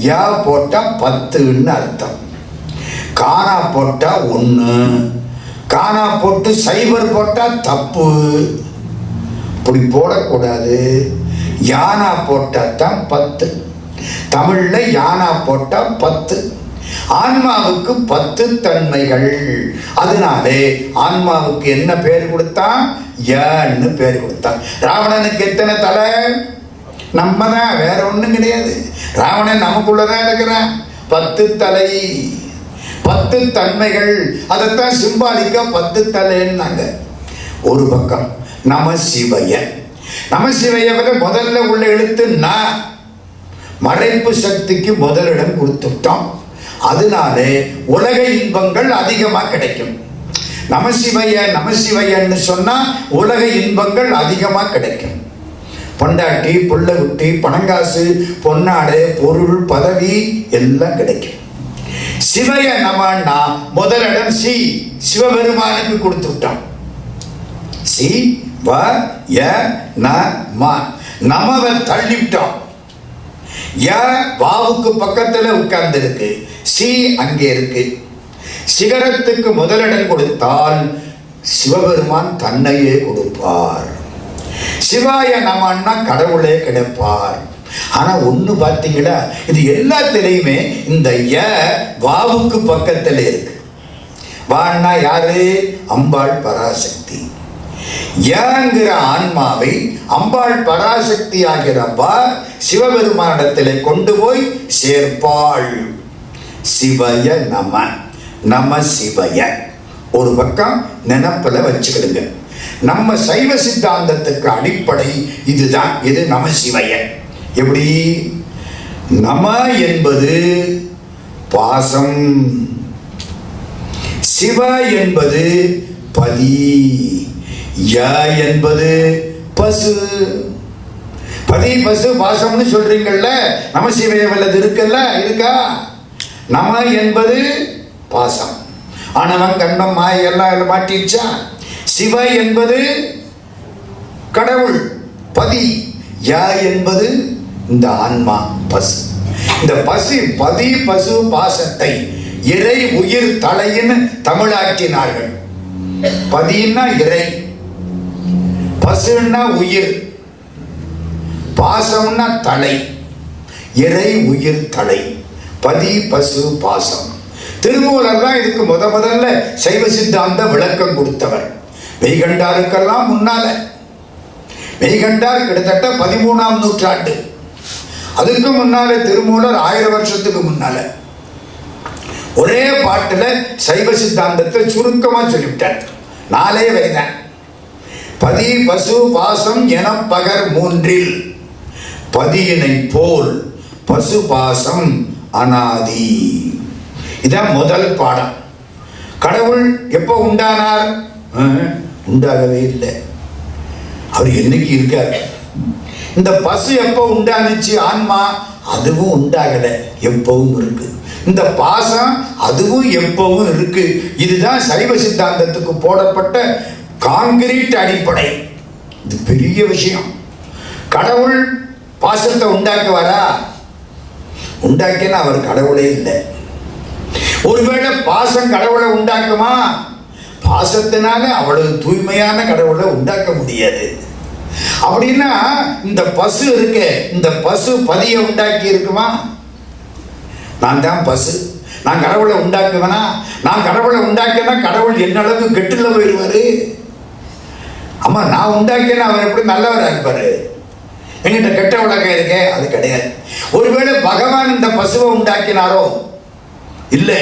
யா போட்டா 10ன்னு அர்த்தம், காணா போட்டா 1, காணா போட்டு சைபர் போட்டா தப்பு. இப்படி போடக்கூடாது. யானா போட்டா தான் 10. தமிழ்ல யானா போட்டா 10. ஆன்மாவுக்கு 10 தன்மைகள். அதனாலே ஆன்மாவுக்கு என்ன பேர் கொடுத்தான்? யன்னு பேர் கொடுத்தான். ராவணனுக்கு எத்தனை தலை? நம்ம தான், வேற ஒண்ணும் கிடையாது. ராவணன் நமக்குள்ளதான் இருக்கிறான். 10 தலை, 10 தன்மைகள். அதைத்தான் சிம்பாலிக்கா 10 தலைன்னாங்க. ஒரு பக்கம் நமசிவய. நமசிவய முதல்ல உள்ள எழுத்து ந, மறைப்பு சக்திக்கு முதலிடம் கொடுத்துட்டோம். அதனாலே உலக இன்பங்கள் அதிகமா கிடைக்கும். நமசிவய நமசிவயன்னு சொன்னா உலக இன்பங்கள் அதிகமா கிடைக்கும். பொண்டாட்டி, புள்ள குட்டி, பணங்காசு, பொன்னாடு, பொருள், பதவி எல்லாம் கிடைக்கும். சிவய நமன்னா முதலிடம் சி, சிவபெருமானுக்கு கொடுத்துட்டோம். சி வ ய ந ம, நமவை தள்ளிவிட்டோம். ய வாவுக்கு பக்கத்துல உட்கார்ந்து இருக்கு, சி அங்கே இருக்கு. சிகரத்துக்கு முதலிடம் கொடுத்தால் சிவபெருமான் தன்னையே கொடுப்பார். சிவாய நமன்னா கடவுளே கிடைப்பார். ஆனா ஒண்ணு பார்த்தீங்களா, இது எல்லாத்திலையுமே இந்த ய வாவுக்கு பக்கத்துல இருக்கு. வான்னா யாரு? அம்பாள் பராசக்தி. யங்கிற ஆன்மாவை அம்பாள் பராசக்தி ஆகிற வா சிவபெருமானிடத்திலே கொண்டு போய் சேர்ப்பாள். சிவய நம, நம சிவய. ஒரு பக்கம் நினப்புல வச்சுக்கிடுங்க. நம்ம சைவ சித்தாந்தத்துக்கு அடிப்படை இதுதான். இது நமசிவய. எப்படி? நம என்பது பாசம், சிவ என்பது பதி, ய என்பது பசு. பதி பசு பாசம்னு சொல்றீங்கல்ல, நமசிவய வல்லது இருக்குல்ல, இருக்கா? நம என்பது பாசம், ஆணவம், கண்டம், மாயை எல்லாம் மாட்டிடுச்சா? சிவ என்பது கடவுள் பதி, ய என்பது இந்த ஆன்மா பசு. இந்த பசு, பதி பசு பாசத்தை இறை உயிர் தலைன்னு தமிழாக்கினார்கள். பதின்னா இறை, பசுன்னா உயிர், பாசம்னா தலை. இறை உயிர் தலை, பதி பசு பாசம். திருமூலர் தான் இதுக்கு முதல்ல சைவ சித்தாந்த விளக்கம் கொடுத்தவர். மெய்கண்டாருக்கெல்லாம் முன்னால. மெய்கண்டார் கிட்டத்தட்ட 13ஆம் நூற்றாண்டு. அதுக்கு முன்னால திருமூலர் 1000 வருஷத்துக்கு முன்னால ஒரே பாட்டுல சைவ சித்தாந்தத்தை சுருக்கமா சொல்லிவிட்டார். 4 வரிதான். பதி பசு பாசம் என பகர் 3இல் பதியினை போல் பசு பாசம் அனாதி. இதான் முதல் பாடம். கடவுள் எப்போ உண்டானார்? உண்டாகவே இல்லை. அவர் என்னைக்கு இருக்கார்? இந்த பசு எப்போ உண்டானுச்சு? ஆன்மா அதுவும் உண்டாகல, எப்பவும் இருக்கு. இந்த பாசம் அதுவும் எப்பவும் இருக்கு. இதுதான் சைவ சித்தாந்தத்துக்கு போடப்பட்ட கான்கிரீட் அடிப்படை. இது பெரிய விஷயம். கடவுள் பாசத்தை உண்டாக்குவாரா? உண்டாக்கினா அவர் கடவுளே இல்லை. ஒருவேளை பாசம் கடவுளை உண்டாக்குமா? பாசத்தினால அவ்வளவு தூய்மையான கடவுளை உண்டாக்க முடியாது. அப்படின்னா இந்த பசு இருக்கு, இந்த பசு பதியை உண்டாக்கி இருக்குமா? நான் தான் பசு, நான் கடவுளை உண்டாக்குவேனா? நான் கடவுளை உண்டாக்கினா கடவுள் என்ன அளவு கெட்டுல போயிடுவாரு. ஆமா, நான் உண்டாக்கினா அவர் எப்படி நல்லவரா இருப்பாரு? என்கிட்ட கெட்ட உலகம் இருக்கே, அது கிடையாது. ஒருவேளை பகவான் இந்த பசுவை உண்டாக்கினாரோ? இல்லை,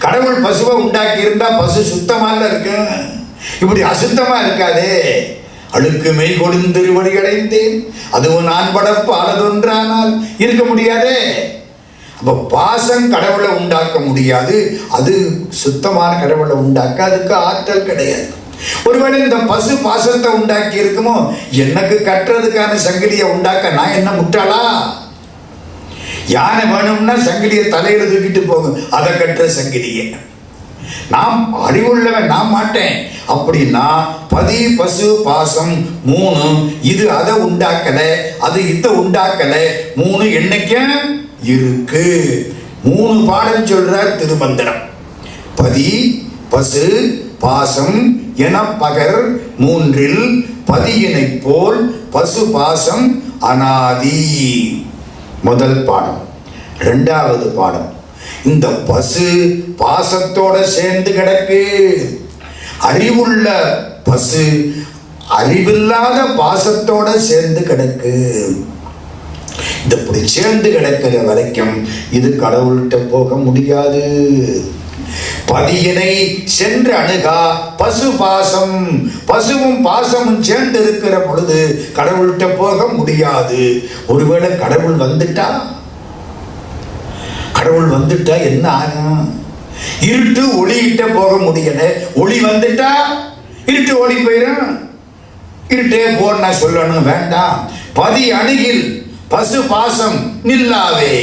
கடவுள் பசுவை உண்டாக்கி இருந்தா பசு சுத்தமாக இருக்கு, இப்படி அசுத்தமா இருக்காதே. அழுக்கு மெய் கொடுந்திருவடி அடைந்தேன், அதுவும் நான் படப்பு அலதொன்றானால் இருக்க முடியாதே. அப்ப பாசம் கடவுளை உண்டாக்க முடியாது, அது சுத்தமான கடவுளை உண்டாக்க அதுக்கு ஆற்றல் கிடையாது. ஒருவேளை இந்த பசு பாசத்தை உண்டாக்கி இருக்குமோ, எனக்கு கட்டுறதுக்கான சங்கிலியை உண்டாக்க நான் என்ன முட்டாளா? யானை வேணும்னா சங்கிலியை தலையில தூக்கிட்டு போகும், அதை கட்டுற சங்கிலியை. நாம் அறிவுள்ளவன், நான் மாட்டேன் அப்படின்னா பதி பசு பாசம் மூணு, இது அதை உண்டாக்கல, அது இதை உண்டாக்கல, மூணு என்னைக்கும் இருக்கு. மூணு பாடம் சொல்றார் திருமந்திரம். பதி பசு பாசம் என பகர் மூன்றில் பதியினை போல் பசு பாசம் அனாதி. முதல் பாடம். இரண்டாவது பாடம், இந்த பசு பாசத்தோட சேர்ந்து கிடக்கு. அறிவுள்ள பசு அறிவில்லாத பாசத்தோட சேர்ந்து கிடக்கு. இப்படி சேர்ந்து கிடக்கிற வரைக்கும் இது கடவுள்கிட்ட போக முடியாது. பதியினை சென்று அணுகா பசு பாசம், பசுவும் பாசமும் சேர்ந்து இருக்கிற பொழுது கடவுள்கிட்ட போக முடியாது. ஒருவேளை கடவுள் வந்துட்டா என்ன ஆகும்? இருட்டு ஒளியிட்ட போக முடியல, ஒளி வந்துட்டா இருட்டு ஓடி போயிடும். இருட்டே போன சொல்லணும் வேண்டாம். பதி அணுகில் பசு பாசம் நில்லாவே.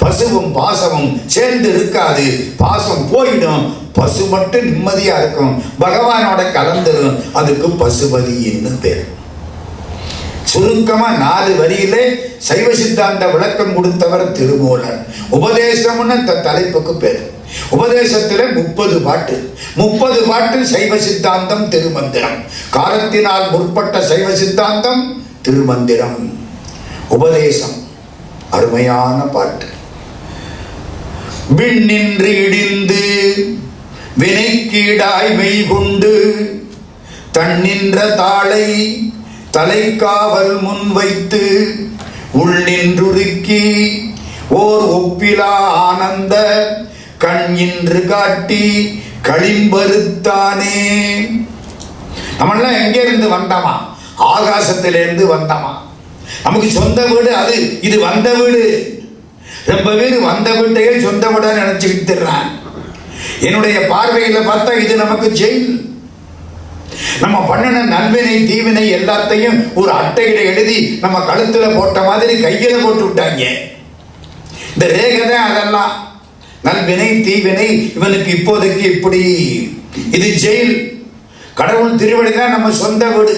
பசுவும் பாசமும் சேர்ந்து இருக்காது, பாசம் போயிடும், பசு மட்டும் நிம்மதியா இருக்கும், பகவானோட கலந்துரும். அதுக்கு பசுபதின்னு பேர். சுருக்கமா 4 வரியிலே சைவ சித்தாந்த விளக்கம் கொடுத்தவர் திருமூலர். உபதேசம்னு தலைப்புக்கு பேர். உபதேசத்திலே 30 பாட்டு, 30 பாட்டு சைவ சித்தாந்தம் திருமந்திரம். காலத்தினால் முற்பட்ட சைவ சித்தாந்தம் திருமந்திரம். உபதேசம் அருமையான பாட்டு. விண்ணின்று இடிந்து வினைக்கீடாய் மெய் கொண்டு தன்னின்ற தாளை தலைக்காவல் முன் வைத்து உள்நின்றுருக்கி ஓர் ஒப்பிலா ஆனந்த கண் இன்று காட்டி களிம்பருத்தானே. நம்மளாம் எங்க இருந்து வந்தோமா? ஆகாசத்திலிருந்து வந்தோமா? நமக்கு சொந்த வீடு அது, இது வந்த வீடு. ரொம்ப பேர் வந்த வீட்டையே சொந்த வீடா நினைச்சுக்கிட்டுறான். என்னுடைய பார்வையில பார்த்தா இது நமக்கு ஜெயில். நம்ம பண்ணின நல்வினை தீவினை எல்லாத்தையும் ஒரு அட்டையில எழுதி நம்ம கழுத்துல போட்ட மாதிரி கையில போட்டு விட்டாங்க. இந்த ரேகை தான் அதெல்லாம். நல்வினை தீவினை இவனுக்கு இப்போதைக்கு இப்படி, இது ஜெயில். கடவுள் திருவடி தான் நம்ம சொந்த வீடு.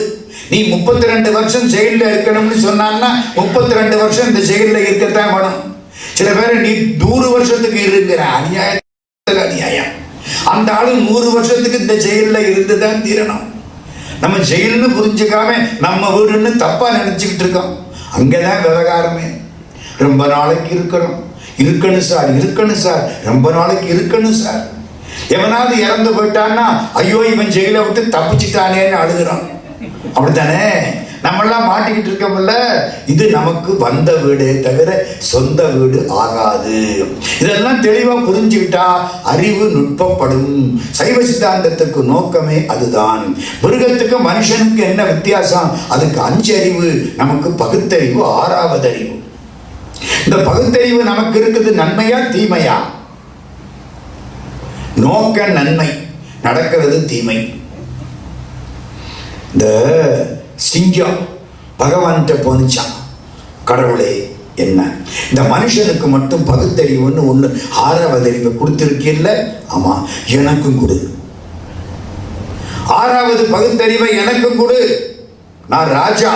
நீ 32 வருஷம் ஜெயிலில் இருக்கணும்னு சொன்னான்னா 32 வருஷம் இந்த ஜெயிலில் இருக்கத்தான் வேணும். சில பேர் நீ 100 வருஷத்துக்கு இருக்கிற அநியாயம். அந்த ஆளு 100 வருஷத்துக்கு இந்த ஜெயிலில் இருந்துதான் தீரணும். நம்ம ஜெயில்னு புரிஞ்சுக்காம நம்ம வீடுன்னு தப்பா நினைச்சுக்கிட்டு இருக்கோம். அங்கதான் விவகாரமே. ரொம்ப நாளைக்கு இருக்கணும் சார், ரொம்ப நாளைக்கு இருக்கணும் சார். எவனாவது இறந்து போயிட்டான்னா ஐயோ இவன் ஜெயிலை விட்டு தப்பிச்சுட்டானேன்னு அழுகிறோம். அப்படித்தானே? நம்மெல்லாம் மாட்டிக்கிட்டு இருக்கோம்ல. இது நமக்கு வந்த வீடு தவிர சொந்த வீடு ஆகாது. இதெல்லாம் தெளிவா புரிஞ்சுக்கிட்டா அறிவு நுட்பப்படும். சைவ சித்தாந்தத்துக்கு நோக்கமே அதுதான். மிருகத்துக்கு மனுஷனுக்கு என்ன வித்தியாசம்? அதுக்கு 5 அறிவு, நமக்கு பகுத்தறிவு 6வது அறிவு. இந்த பகுத்தறிவு நமக்கு இருக்குது நன்மையா தீமையா? நோக்க நன்மை, நடக்கிறது தீமை. இந்த சிங்கம் பகவான்கிட்ட போனிச்சான், கடவுளே என்ன இந்த மனுஷனுக்கு மட்டும் பகுத்தறிவுன்னு ஒன்று 6வது அறிவை கொடுத்திருக்கீல்ல? ஆமா, எனக்கும் கொடு. 6வது பகுத்தறிவை எனக்கும் கொடு. நான் ராஜா,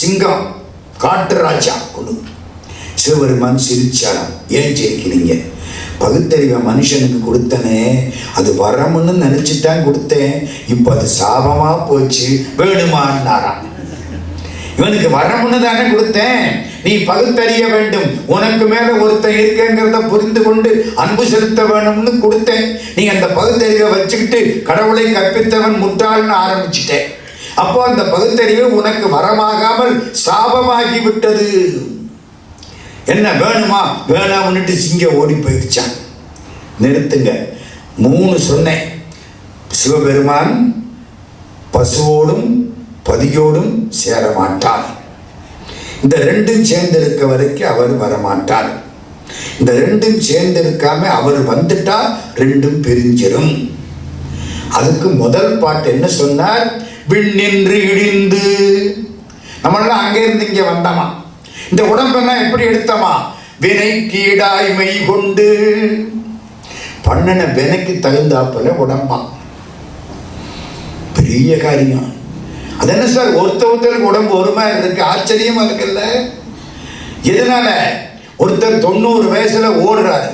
சிங்கம், காட்டு ராஜா, கொடு. சிவபெருமான் சிரிச்சாராம். ஏன் சிரிக்கிறீங்க? பகுத்தறிவை மனுஷனுக்கு கொடுத்தனே, அது வரமுன்னு நினைச்சுதான் கொடுத்தேன், இப்ப அது சாபமா போச்சு, வேணுமான்னாராம். இவனுக்கு வரமுன்னு தானே கொடுத்தேன், நீ பகுத்தறிய வேண்டும், உனக்கு மேல ஒருத்தன் இருக்கேங்கிறத புரிந்து கொண்டு அன்பு செலுத்த வேணும்னு கொடுத்தேன். நீ அந்த பகுத்தறிவை வச்சுக்கிட்டு கடவுளை கற்பித்தவன் முட்டாள்னு ஆரம்பிச்சுட்டேன். அப்போ அந்த பகுத்தறிவு உனக்கு வரமாகாமல் சாபமாகி விட்டது. என்ன வேணுமா? வேணாம்னுட்டு சிங்கம் ஓடி போயிடுச்சான். நிறுத்துங்க. 3 சொன்னேன். சிவபெருமான் பசுவோடும் பதியோடும் சேர மாட்டார். இந்த 2ம் சேர்ந்திருக்க வரைக்கும் அவர் வரமாட்டார். இந்த 2ம் சேர்ந்திருக்காம அவர் வந்துட்டா 2ம் பிரிஞ்சிடும். அதுக்கு முதல் பாட்டு என்ன சொன்னார்? விண்ணின்று இடிந்து. நம்மளாம் அங்கே இருந்து இங்கே வந்தோமா? இந்த உடம்பெல்லாம் எப்படி எடுத்தோமா? வினை கீடாய்மை கொண்டு. பண்ணின வினைக்கு தகுந்தாப்புல உடம்பா. பெரிய காரியம். அது என்ன சார், ஒருத்தருக்கு உடம்பு ஒரு மாதிரி இருக்கு, ஆச்சரியமா இருக்குல்ல? எதனால? ஒருத்தர் 90 வயசுல ஓடுறாரு,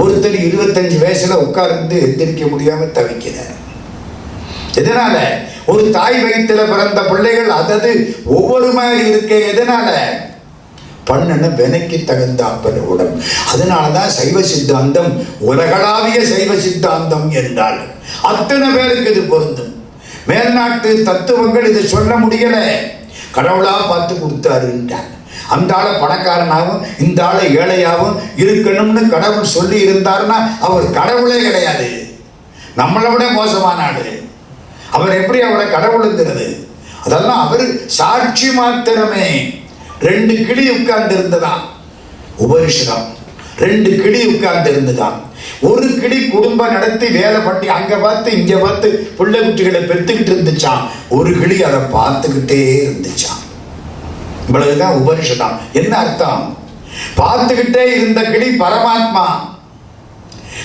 ஒருத்தர் 25 வயசுல உட்கார்ந்து எந்திரிக்க முடியாம தவிக்கிறார். எதனால? ஒரு தாய் வயிற்றுல பிறந்த பிள்ளைகள் அதது ஒவ்வொரு மாதிரி இருக்க. எதனால? பண்ணன வினைக்கு தகுந்தாப்பல உடம்பு. அதனாலதான் சைவ சித்தாந்தம் உலகளாவிய சைவ சித்தாந்தம் என்றால் அத்தனை பேருக்கு இது பொருந்தும். மேல்நாட்டு தத்துவங்கள் இதை சொல்ல முடியல. கடவுளா பார்த்து கொடுத்தாருன்ட்டார். அந்த ஆளை பணக்காரனாகவும் இந்த ஆளை ஏழையாகவும் இருக்கணும்னு கடவுள் சொல்லி இருந்தாருன்னா அவர் கடவுளே கிடையாது, நம்மளை விட மோசமான ஆளு. அவர் எப்படி அவரை கடவுளுங்கிறது? அதெல்லாம் அவர் சாட்சி மாத்திரமே. 2 கிளி உட்கார்ந்து இருந்ததான் உபனிஷதம். 2 கிளி உட்கார்ந்து இருந்ததான். ஒரு கிளி குடும்பம் நடத்தி வேலை பண்ணி அங்க பார்த்து இங்க பார்த்து பிள்ளை குட்டிகளை பெற்றுக்கிட்டு இருந்துச்சான். ஒரு கிளி அதை பார்த்துக்கிட்டே இருந்துச்சான். இவ்வளவுதான் உபனிஷதம். என்ன அர்த்தம்? பார்த்துக்கிட்டே இருந்த கிளி பரமாத்மா,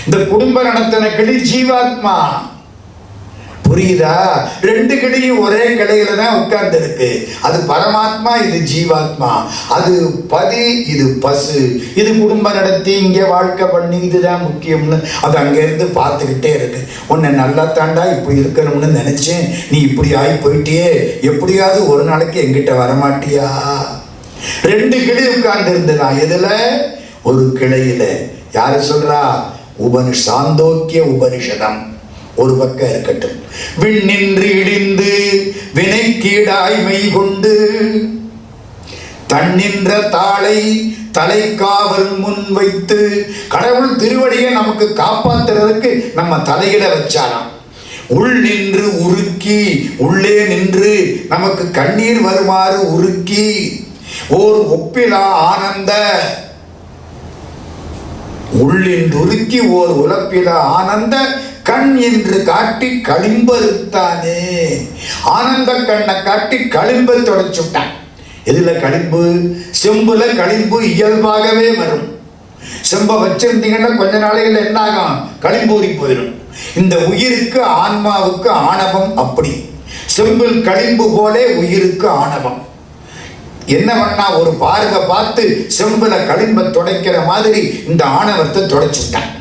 இந்த குடும்ப நடத்தின கிளி ஜீவாத்மா. புரியுதா? 2 கிளியும் ஒரே கிளையில தான் உட்கார்ந்து இருக்கு. அது பரமாத்மா, இது ஜீவாத்மா. அது பதி, இது பசு. இது குடும்ப நடத்தி இங்கே வாழ்க்கை பண்ணி இதுதான் முக்கியம்னு அது அங்கேருந்து பார்த்துக்கிட்டே இருக்கு. உன்னை நல்லா தாண்டா இப்படி இருக்கணும்னு நினைச்சேன், நீ இப்படி ஆகி போயிட்டியே, எப்படியாவது ஒரு நாளைக்கு எங்கிட்ட வரமாட்டியா? 2 கிளி உட்கார்ந்து இருந்துதான். எதுல? ஒரு கிளையில. யாரு சொல்றா? சாந்தோக்கிய உபனிஷதம் ஒரு பக்கம் இருக்கட்டும். விண்ணின்று இடிந்து வினைக்கீடாய்மை கொண்டு தன்னின்ற தாளை தலைக்காவல் முன் வைத்து. கடவுள் திருவடியை நமக்கு காப்பாத்துறதுக்கு நம்ம தலையில வச்சாராம். உள் நின்று உருக்கி, உள்ளே நின்று நமக்கு கண்ணீர் வருமாறு உருக்கி ஓர் ஒப்பிலா ஆனந்த. உள்ளின்று உருக்கி ஓர் உலப்பிலா ஆனந்த கண் என்று காட்டி களிம்பறுத்தானே. ஆனந்த கண்ணை காட்டி களிம்பை தொடச்சுட்டான். எதுல களிம்பு? செம்புல களிம்பு இயல்பாகவே வரும். செம்ப வச்சிருந்தீங்கன்னா கொஞ்ச நாளைகள் என்ன ஆகும்? களிம்பூரி போயிடும். இந்த உயிருக்கு ஆன்மாவுக்கு ஆணவம் அப்படி. செம்பில் களிம்பு போலே உயிருக்கு ஆணவம். என்ன பண்ணா? ஒரு பார்வை பார்த்து செம்புல களிம்பை துடைக்கிற மாதிரி இந்த ஆணவத்தை துடைச்சுட்டான்.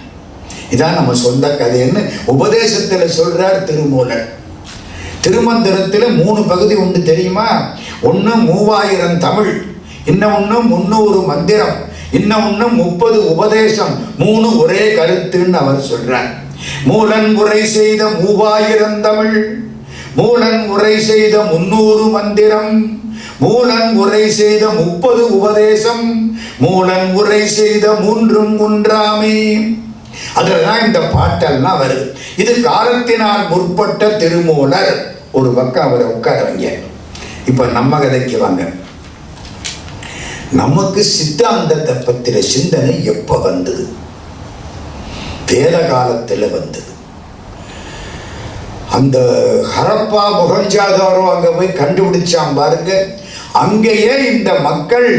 இதான் நம்ம சொந்த கதைன்னு உபதேசத்தில் சொல்றார் திருமூலர். திருமந்திரத்தில் 3 பகுதி உண்டு தெரியுமா? ஒன்று 3000 தமிழ், இன்னொன்று 300 மந்திரம், இன்னொன்று 30 உபதேசம். 3 ஒரே கருத்துன்னு அவர் சொல்றார். மூலன் உரை செய்த 3000 தமிழ், மூலன் உரை செய்த 300 மந்திரம், மூலன் உரை செய்த 30 உபதேசம், மூலன் உரை செய்த 3ம் ஒன்றாமே. அதுலதான் இந்த பாட்டெல்லாம் வருது. இது காலத்தினால் முற்பட்ட திருமூலர். ஒரு பக்கம் அவரை உட்கார வைங்க. இப்ப நம்ம கதைக்கு வாங்க. நமக்கு சித்தாந்தத்தை பத்திர சிந்தனை எப்ப வந்தது? வேத காலத்துல வந்தது. அந்த ஹரப்பா மொஹஞ்சதாரோ அங்க போய் கண்டுபிடிச்சான் பாருங்க. அங்கேயே இந்த மக்கள்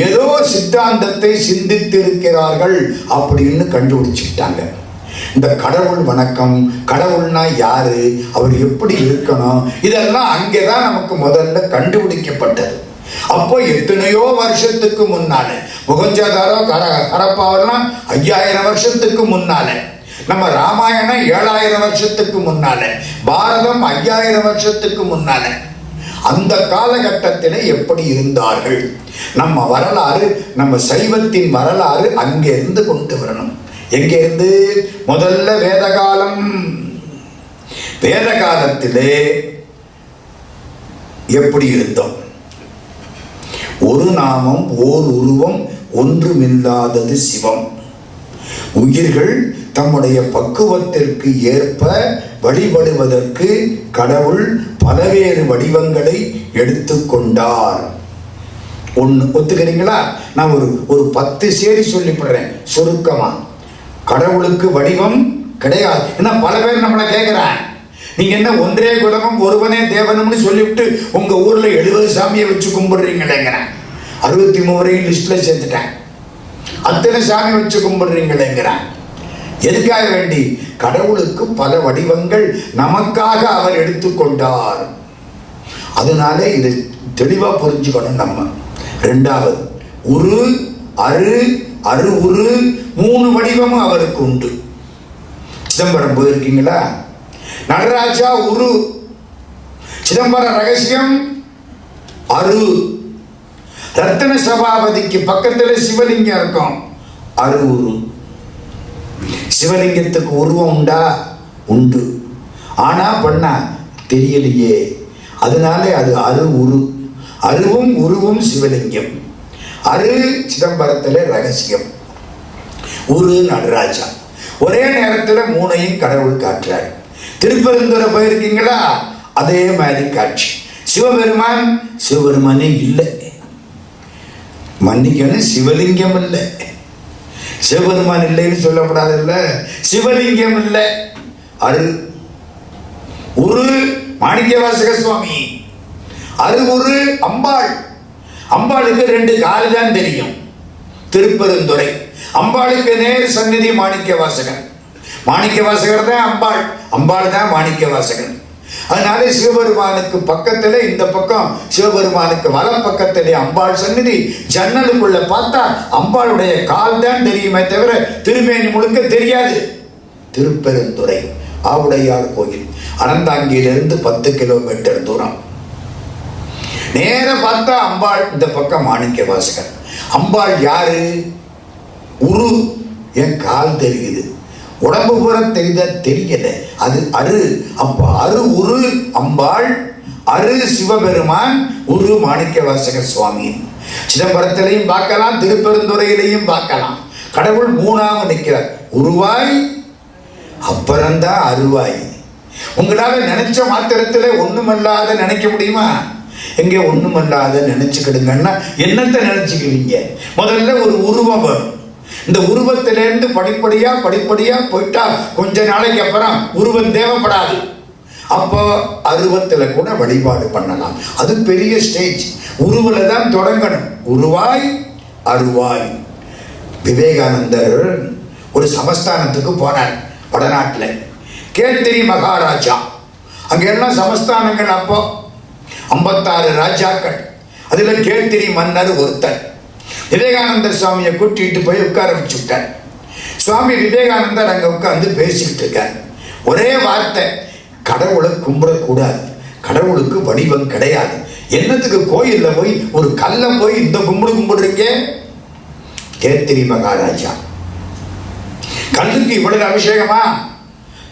ஏதோ சித்தாந்தத்தை சிந்தித்திருக்கிறார்கள் அப்படின்னு கண்டுபிடிச்சுட்டாங்க. இந்த கடவுள் வணக்கம், கடவுள்னா யாரு, அவர் எப்படி இருக்கணும், இதெல்லாம் அங்கேதான் நமக்கு முதல்ல கண்டுபிடிக்கப்பட்டது. அப்போ எத்தனையோ வருஷத்துக்கு முன்னால, மொஹஞ்சதாரோ ஹரப்பாவெல்லாம் 5000 வருஷத்துக்கு முன்னால, நம்ம ராமாயணம் 7000 வருஷத்துக்கு முன்னால, பாரதம் 5000 வருஷத்துக்கு முன்னால, அந்த காலகட்டத்தில் எப்படி இருந்தார்கள்? நம்ம வரலாறு, நம்ம சைவத்தின் வரலாறு அங்கிருந்து கொண்டு வரணும். எங்கிருந்து? முதல்ல வேத காலம். வேத காலத்திலே எப்படி இருந்தோம்? ஒரு நாமம் ஓர் உருவம் ஒன்றுமில்லாதது சிவம். உயிர்கள் தம்முடைய பக்குவத்திற்கு ஏற்ப வழிபடுவதற்கு கடவுள் பலவேறு வடிவங்களை எடுத்துக்கொண்டார். ஒத்துக்கிறீங்களா? நான் ஒரு 10 சேரி சொல்லிப்படுறேன் சுருக்கமா. கடவுளுக்கு வடிவம் கிடையாது. ஏன்னா பல பேர் நம்மளை கேட்கிறான், நீங்க என்ன ஒன்றே குலமும் ஒருவனே தேவனும்னு சொல்லிவிட்டு உங்க ஊர்ல 70 சாமியை வச்சு கும்பிடுறீங்களேங்கிறேன். 63 லிஸ்ட்ல சேர்த்துட்டேன். அத்தனை சாமி வச்சு கும்பிடுறீங்களேங்கிறேன். எதுக்காக வேண்டி? கடவுளுக்கு பல வடிவங்கள் நமக்காக அவர் எடுத்துக்கொண்டார். அதனால இது தெளிவா புரிஞ்சுக்கணும் நம்ம. ரெண்டாவது, உரு அரு அரு உரு 3 வடிவமும் அவருக்கு உண்டு. சிதம்பரம் போயிருக்கீங்களா? நடராஜா உரு, சிதம்பரம் ரகசியம் அரு. ரத்தன சபாபதிக்கு பக்கத்துல சிவலிங்கம் இருக்கும், அரு உரு. சிவலிங்கத்துக்கு உருவம் உண்டா? உண்டு. ஆனா பண்ணா தெரியலையே. அதனால அது அரு உரு. அருவும் உருவும் சிவலிங்கம். அரு சிதம்பரத்துல ரகசியம், உரு நடராஜா. ஒரே நேரத்தில் 3ஐயும் கடவுள் காட்டுறார். திருப்பெருந்துறை போயிருக்கீங்களா? அதே மாதிரி காட்சி. சிவபெருமானே இல்லை, மன்னிக்கணும், சிவலிங்கம் இல்லை. சிவபெருமான் இல்லைன்னு சொல்லப்படாது, இல்லை சிவலிங்கம் இல்லை. அரு உரு மாணிக்கவாசக சுவாமி, அரு உரு அம்பாள். அம்பாளுக்கு 2 கால் தான் தெரியும். திருப்பெருந்துறை அம்பாளுக்கு நேர் சந்நிதி மாணிக்கவாசகன். மாணிக்கவாசகர் தான் அம்பாள், அம்பாள் தான் மாணிக்கவாசகன். அதனால சிவபெருமானுக்கு பக்கத்துல, இந்த பக்கம் சிவபெருமானுக்கு வல பக்கத்திலே அம்பாள் சந்நிதி. ஜன்னலுக்குள்ள பார்த்தா அம்பாளுடைய கால் தான் தெரியுமே தவிர திருமேனி முழுக்க தெரியாது. திருப்பெருந்துறை ஆவுடையார் கோயில், அறந்தாங்கியிலிருந்து 10 கிலோமீட்டர் தூரம். நேர பார்த்தா அம்பாள், இந்த பக்கம் மாணிக்கவாசகர். அம்பாள் யாரு? உரு. என் கால் தெரியுது, உடம்பு பூரா தெரியல, அது அரு. அப்ப அரு உரு அம்பாள், அரு சிவபெருமான், உரு மாணிக்கவாசகர் சுவாமி. சிதம்பரத்திலையும் பார்க்கலாம், திருப்பெருந்துறையிலையும் பார்க்கலாம். கடவுள் 3ஆவது நிற்கிறார், உருவாய் அப்புறம்தான் அருவாய். உங்களால நினைச்ச மாத்திரத்துல ஒண்ணுமல்லாத நினைக்க முடியுமா? எங்க ஒண்ணுமல்லாத நினைச்சுக்கிடுங்கன்னா என்னத்தை நினைச்சுக்குவீங்க? முதல்ல ஒரு உருவம் வரும். இந்த உருவத்திலிருந்து படிப்படியா போயிட்டா கொஞ்ச நாளைக்கு அப்புறம் உருவம் தேவைப்படாது. அப்போ அருவத்துல கூட வழிபாடு பண்ணலாம். அது பெரிய ஸ்டேஜ். உருவில தான் தொடங்கணும். உருவாய் அருவாய். விவேகானந்தர் ஒரு சமஸ்தானத்துக்கு போனார் வடநாட்டில். கேத்திரி மகாராஜா, அங்க எல்லாம் சமஸ்தானங்கள். அப்போ 56 ராஜாக்கள், அதுல கேத்திரி மன்னர் ஒருத்தர். விவேகானந்தர் சுவாமியை கூட்டிட்டு போய் உட்கார வச்சுட்டார். சுவாமி விவேகானந்தர் அங்க உட்கார்ந்து பேசிக்கிட்டு இருக்கார். ஒரே வார்த்தை, கடவுளை கும்பிடக்கூடாது, கடவுளுக்கு வடிவம் கிடையாது. என்னத்துக்கு கோயில்ல போய் ஒரு கல்லை போய் இந்த கும்பிடுறீங்க? கேத்திரி மகாராஜா, கல்லுக்கு இவ்வளவு அபிஷேகமா?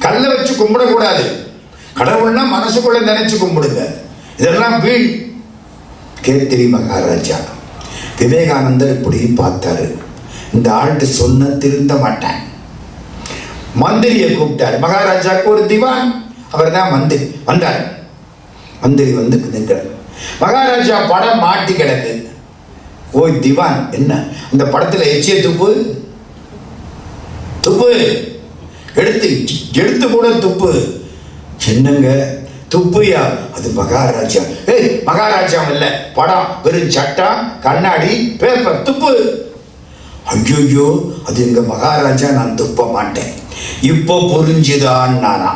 கல்லை வச்சு கும்பிடக்கூடாது, கடவுள்னா மனசுக்குள்ள நினைச்சு கும்பிடுங்க, இதெல்லாம் வீண். கேத்திரி மகாராஜா விவேகானந்தர் இப்படி பார்த்தாரு. இந்த ஆள்கிட்ட சொன்ன திருந்த மாட்டேன். மந்திரியை கூப்பிட்டாரு. மகாராஜாவுக்கு ஒரு திவான், அவர் தான் மந்திரி. வந்தார். மந்திரி வந்து நின்றார். மகாராஜா படம் மாட்டி கிடக்கு. ஓய் திவான், என்ன அந்த படத்துல எச்சிய துப்பு எடுத்து கூட துப்பு. என்னங்க துப்புயா? அது மகாராஜா. ஏய் மகாராஜா இல்ல, படம் வெறும் சட்டம், கண்ணாடி, பேப்பர், துப்பு. ஐயோ, அது எங்க மகாராஜா, நான் துப்ப மாட்டேன். இப்போ புரிஞ்சுதான்னாரா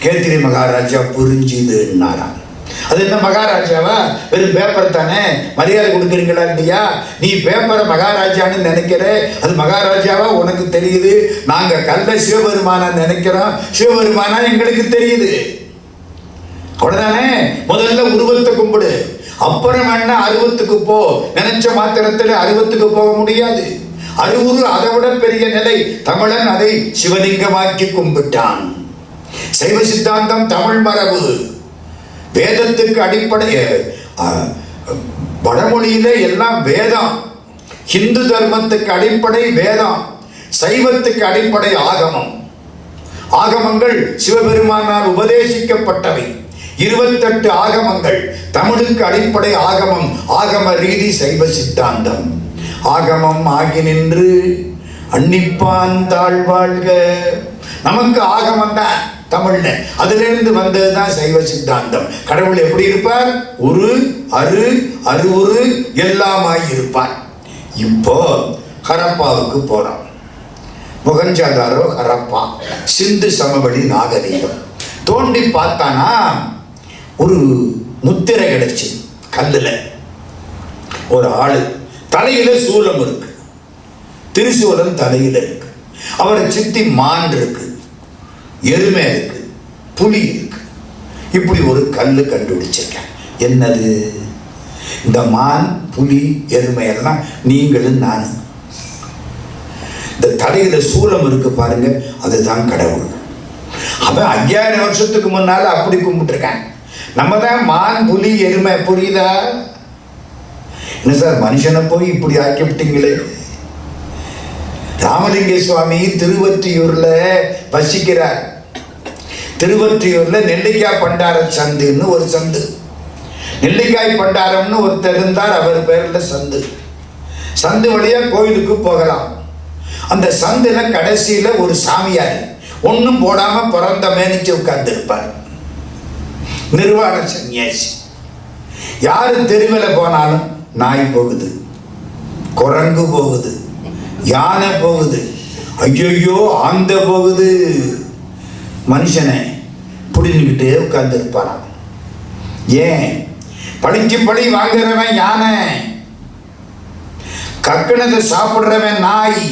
கேத்திரி மகாராஜா. புரிஞ்சுதுன்னாரா? அது என்ன மகாராஜாவா? வெறும் பேப்பர் தானே, மரியாதை கொடுக்குறீங்களா இல்லையா? நீ பேப்பரை மகாராஜான்னு நினைக்கிற, அது மகாராஜாவா உனக்கு தெரியுது. நாங்க கல்ல சிவபெருமானா நினைக்கிறோம், சிவபெருமானா எங்களுக்கு தெரியுது. அவ்வளவுதானே? முதல்ல உருவத்தை கும்பிடு, அப்புறம் வேணா அருவத்துக்கு போ. நினைச்ச மாத்திரத்துல அருவத்துக்கு போக முடியாது. அருவுரு அதை விட பெரிய நிலை. தமிழன் அதை சிவலிங்கமாக்கி கும்பிட்டான். சைவ சித்தாந்தம் தமிழ் மரபு, வேதத்துக்கு அடிப்படை. வடமொழியில எல்லாம் வேதம். இந்து தர்மத்துக்கு அடிப்படை வேதம், சைவத்துக்கு அடிப்படை ஆகமம். ஆகமங்கள் சிவபெருமானால் உபதேசிக்கப்பட்டவை. 28 ஆகமங்கள். தமிழுக்கு அடிப்படை ஆகமம், ஆகம ரீதி சைவ சித்தாந்தம். ஆகமம் ஆகி நின்று அன்னிப்பான் தாழ்வாழ்க. நமக்கு ஆகமம் தான் தமிழ்ல, அதிலிருந்து வந்ததுதான் சைவ சித்தாந்தம். கடவுள் எப்படி இருப்பார்? உரு அரு அருவுரு எல்லாமாய் இருப்பார். இப்போ ஹரப்பாவுக்கு போறோம். மொஹஞ்சதாரோ ஹரப்பா, சிந்து சமவெளி நாகரீகம். தோண்டி பார்த்தானா ஒரு முத்திரை கிடைச்சு கல்லுல. ஒரு ஆளு தலையில சூலம் இருக்கு, திரிசூலம் தலையில இருக்கு. அவரை சுத்தி மான் இருக்கு, எருமை இருக்கு, புலி இருக்கு. இப்படி ஒரு கல்லு கண்டுபிடிச்சிருக்கேன். என்னது? இந்த மான், புலி, எருமை எல்லாம் நீங்களும் நானும். இந்த தலையில சூலம் இருக்கு பாருங்க, அதுதான் கடவுள். அவன் 5000 வருஷத்துக்கு முன்னால அப்படி கும்பிட்டுருக்கான். நம்ம தான் மான், புலி, எருமை. புரியுதா? என்ன சார் மனுஷனை போய் இப்படி ஆக்கி விட்டீங்களே. ராமலிங்க சுவாமி திருவொற்றியூர்ல வசிக்கிறார். திருவொற்றியூர்ல நெல்லிக்காய் பண்டார சந்துன்னு ஒரு சந்து. நெல்லிக்காய் பண்டாரம்னு ஒருத்தர் இருந்தார், அவர் பேர்ல சந்து. சந்து வழியா கோயிலுக்கு போகலாம். அந்த சந்துல கடைசியில ஒரு சாமியார் ஒன்னும் போடாம பிறந்த மேனிச்சு உட்கார்ந்து இருப்பார். நிர்வாண சன்னியாசி. யாரு தெருவில் போனாலும் நாய் போகுது, குரங்கு போகுது, யானை போகுது, ஐயோ ஆந்த போகுது. மனுஷனை புடிஞ்சுக்கிட்டே உட்கார்ந்து இருப்பாராம். ஏன்? பழிச்சு பழி வாங்குறவன் யானை, கக்கணத்தை சாப்பிடுறவன் நாய்.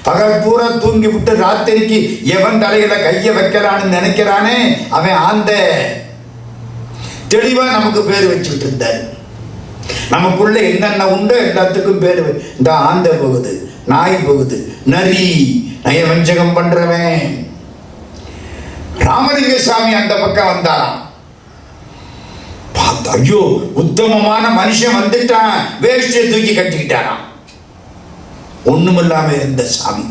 பகல் பூரா தூங்கி விட்டு ராத்திரிக்கு எவன் தலையில கைய வைக்கிறான்னு நினைக்கிறானே அவன் ஆந்த. தெளிவா நமக்கு பேர் வச்சுட்டு இருந்தார். நமக்குள்ள என்னென்ன உண்டோ எல்லாத்துக்கும் பேர். இந்த ஆந்த போகுது, நாய் போகுது, நரி, நயவஞ்சகம் பண்றவன். ராமலிங்க சாமி அந்த பக்கம் வந்தாராம். பார்த்து ஐயோ உத்தமமான மனுஷன் வந்துட்டான், வேஷ்டியை தூக்கி கட்டிக்கிட்டாராம். ஒண்ணுமில்லாம இருந்த சாமி.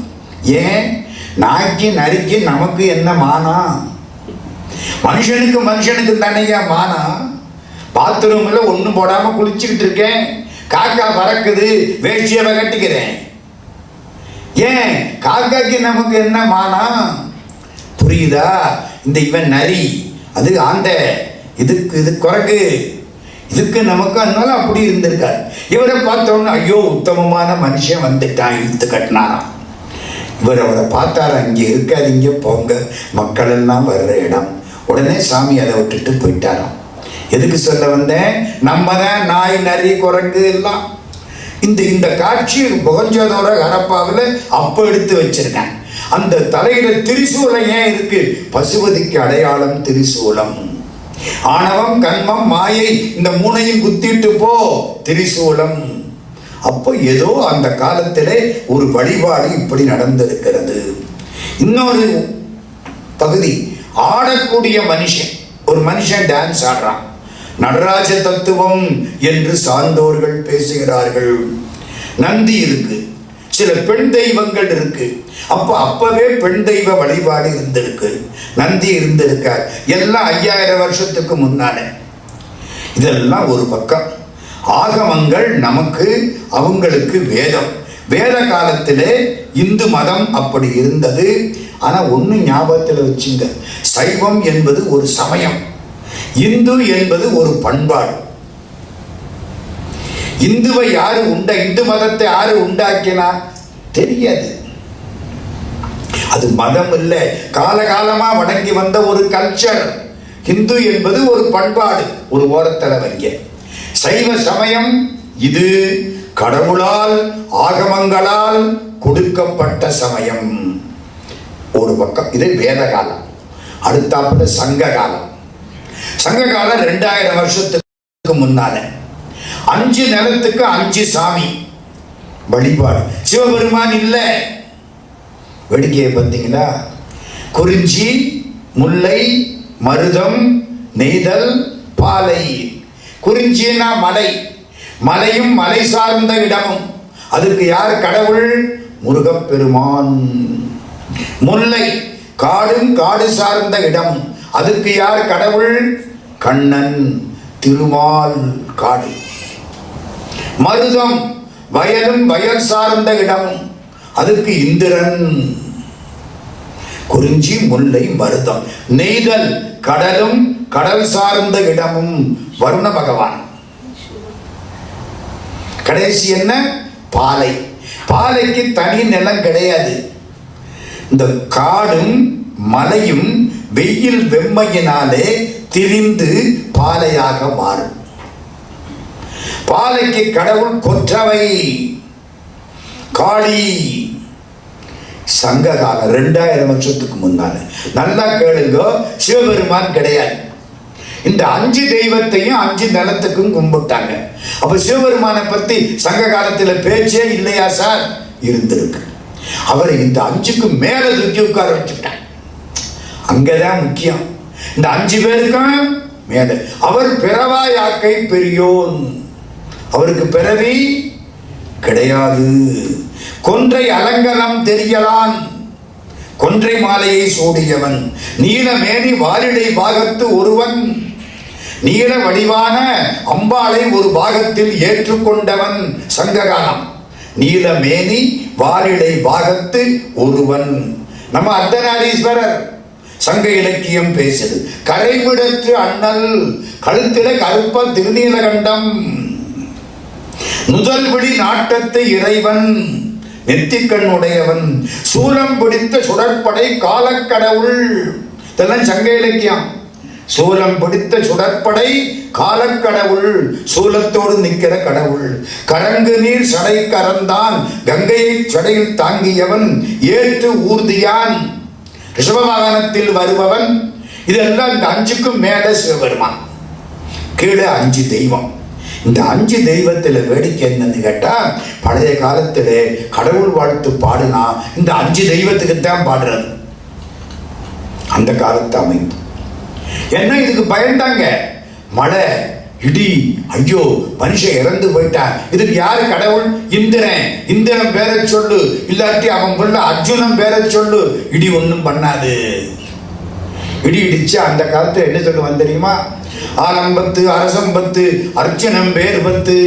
ஏன்? நாய்க்கு நரிக்கு நமக்கு என்ன மானம்? மனுஷனுக்கு தானையா மானம். பாத்ரூம்ல ஒண்ணும் போடாம குளிச்சுக்கிட்டு இருக்கேன், காக்கா பறக்குது, வேஷ்டியை கட்டிக்கிறேன். ஏன்? காக்காக்கு நமக்கு என்ன மானம்? புரியுதா? இந்த இவன் நரி, அது ஆந்த, இதுக்கு இது குரங்கு, இதுக்கு நமக்கு அதனால அப்படி இருந்திருக்காரு. இவரை பார்த்தோன்னு ஐயோ உத்தமமான மனுஷன் வந்துட்டான், இழுத்து கட்டினாராம். இவர் அவரை பார்த்தாரு, அங்கே இருக்காதீங்க போங்க, மக்கள் எல்லாம் வர்ற இடம். உடனே சாமி அதை விட்டுட்டு போயிட்டாராம். எதுக்கு சொல்ல வந்தேன்? நம்ம தான் நாய், நரி, குரங்கு எல்லாம். இந்த காட்சி மொஹஞ்சதாரோ ஹரப்பாவில் அப்போ எடுத்து வச்சிருக்கேன். அந்த தலையில திரிசூலம் ஏன் இருக்கு? பசுபதிக்கு அடையாளம் திரிசூலம். ஆணவம், கண்மம், மாயை இந்த மூணையும் குத்திட்டு போ, திரிசூலம். அப்போ ஏதோ அந்த காலத்திலே ஒரு வழிபாடு இப்படி நடந்திருக்கிறது. இன்னொரு பகுதி, ஆடக்கூடிய மனுஷன். ஒரு மனுஷன் டான்ஸ் ஆடுறான். நடராஜ தத்துவம் என்று சார்ந்தோர்கள் பேசுகிறார்கள். நந்தி இருக்கு, சில பெண் தெய்வங்கள் இருக்கு. அப்பவே பெண் தெய்வ வழிபாடு இருந்திருக்கு, நந்தி இருந்திருக்கார். எல்லாம் 5000 வருஷத்துக்கு முன்னால. இதெல்லாம் ஒரு பக்கம். ஆகமங்கள் நமக்கு, அவங்களுக்கு வேதம். வேத காலத்திலே இந்து மதம் அப்படி இருந்தது. ஆனா ஒண்ணு ஞாபகத்தில் வச்சுங்க, சைவம் என்பது ஒரு சமயம், இந்து என்பது ஒரு பண்பாடு. இந்துவை யாரு இந்து மதத்தை யாரு உண்டாக்கினா தெரியாது. அது மதம் இல்லை, காலகாலமா வணங்கி வந்த ஒரு கல்ச்சர். இந்து என்பது ஒரு பண்பாடு. ஒரு ஓரத்தில் வைங்க. சைவ சமயம் இது கடவுளால், ஆகமங்களால் கொடுக்கப்பட்ட சமயம். ஒரு பக்கம் இது வேத காலம். அடுத்தாப்புல சங்க காலம். சங்க காலம் 2000 வருஷத்துக்கு முன்னால. 5 நிலத்துக்கு 5 சாமி வழிபாடு. சிவபெருமான் இல்ல. வேடிக்கையை பார்த்தீங்களா? குறிஞ்சி, முல்லை, மருதம், நெய்தல், பாலை. குறிஞ்சினா மலை, மலையும் மலை சார்ந்த இடமும். அதுக்கு யார் கடவுள்? முருகப்பெருமான். முல்லை காடும் காடு சார்ந்த இடம். அதுக்கு யார் கடவுள்? கண்ணன், திருமால் காடு. மருதம் வயலும் வயல் சார்ந்த இடம். அதுக்கு இந்திரன். குறிஞ்சி, முல்லை, மருதம். நெய்தல் கடலும் கடல் சார்ந்த இடமும் வருண பகவான். கடைசி என்ன? பாலை. பாலைக்கு தனி நிலம் கிடையாது. இந்த காடும் மலையும் வெயில் வெம்மையினாலே திரிந்து பாலையாக மாறும். பாலைக்கு கடவுள் கொற்றவை, காளி. சங்க காலம் 2000 வருஷத்துக்கு முன்னால. நல்லா கேளுங்க, சிவபெருமான் கிடையாது. இந்த 5 தெய்வத்தையும் 5 நிலத்துக்கும் கும்பிட்டாங்க. அப்ப சிவபெருமானை பத்தி சங்க காலத்துல பேச்சே இல்லையா சார்? இருந்திருக்கு. அவரை இந்த 5க்கு மேல தூக்கி உட்கார வச்சுட்டாங்க. அங்கதான் முக்கியம். இந்த 5 பேருக்கும் மேல. அவர் பிறவா யாக்கை பெரியோன். அவருக்கு பிறவி கிடையாது. கொன்றை அலங்கலம் தெரியலான். கொன்றை மாலையை சூடியவன். நீலமேனி வாலிடை பாகத்து ஒருவன். நீல வடிவான அம்பாளை ஒரு பாகத்தில் ஏற்றுக்கொண்டவன். சங்ககாலம். நீலமேனி வாலிடை பாகத்து ஒருவன். நம்ம அர்த்தநாரீஸ்வரர். சங்க இலக்கியம் பேசுது. கரைவிடற்று அண்ணல். கழுத்தில கருப்ப திருநீலகண்டம். நுதல் விழி நாட்டத்து இறைவன். நெத்திக்கண் உடையவன். சூலம் பிடித்த சுடற்படை காலக்கடவுள். இதெல்லாம் சங்க இலக்கியம். சூலம் பிடித்த சுடற்படை காலக்கடவுள். சூலத்தோடு நிற்கிற கடவுள். கரங்கு நீர் சடை கரந்தான். கங்கையை சடையில் தாங்கியவன். ஏற்று ஊர்தியான். ரிஷபவாகனத்தில் வருபவன். இதெல்லாம் இந்த 5க்கும் மேல சிவபெருமான். கீழே 5 தெய்வம். இந்த 5 தெய்வத்தில் வேடிக்கை என்னன்னு கேட்டா, பழைய காலத்தில் கடவுள் வாழ்த்து பாடுனா இந்த 5 தெய்வத்துக்கு தான் பாடுறது. அந்த காலத்து அமைப்பு என்ன, இதுக்கு பயந்தாங்க. மழை, இடி, ஐயோ மனுஷன் இறந்து போயிட்டான். இதுக்கு யாரு கடவுள்? இந்திரன். இந்திரன் பேரை சொல்லு, இல்லாட்டி அவன் புள்ள அர்ஜுனன் பேரை சொல்லு. இடி ஒன்றும் பண்ணாது. இடி இடிச்சு அந்த காலத்துல என்ன சொல்லுவான் தெரியுமா? ஆலம்பத்து அரசம்பத்து அர்ஜுனன் பேர் பத்து.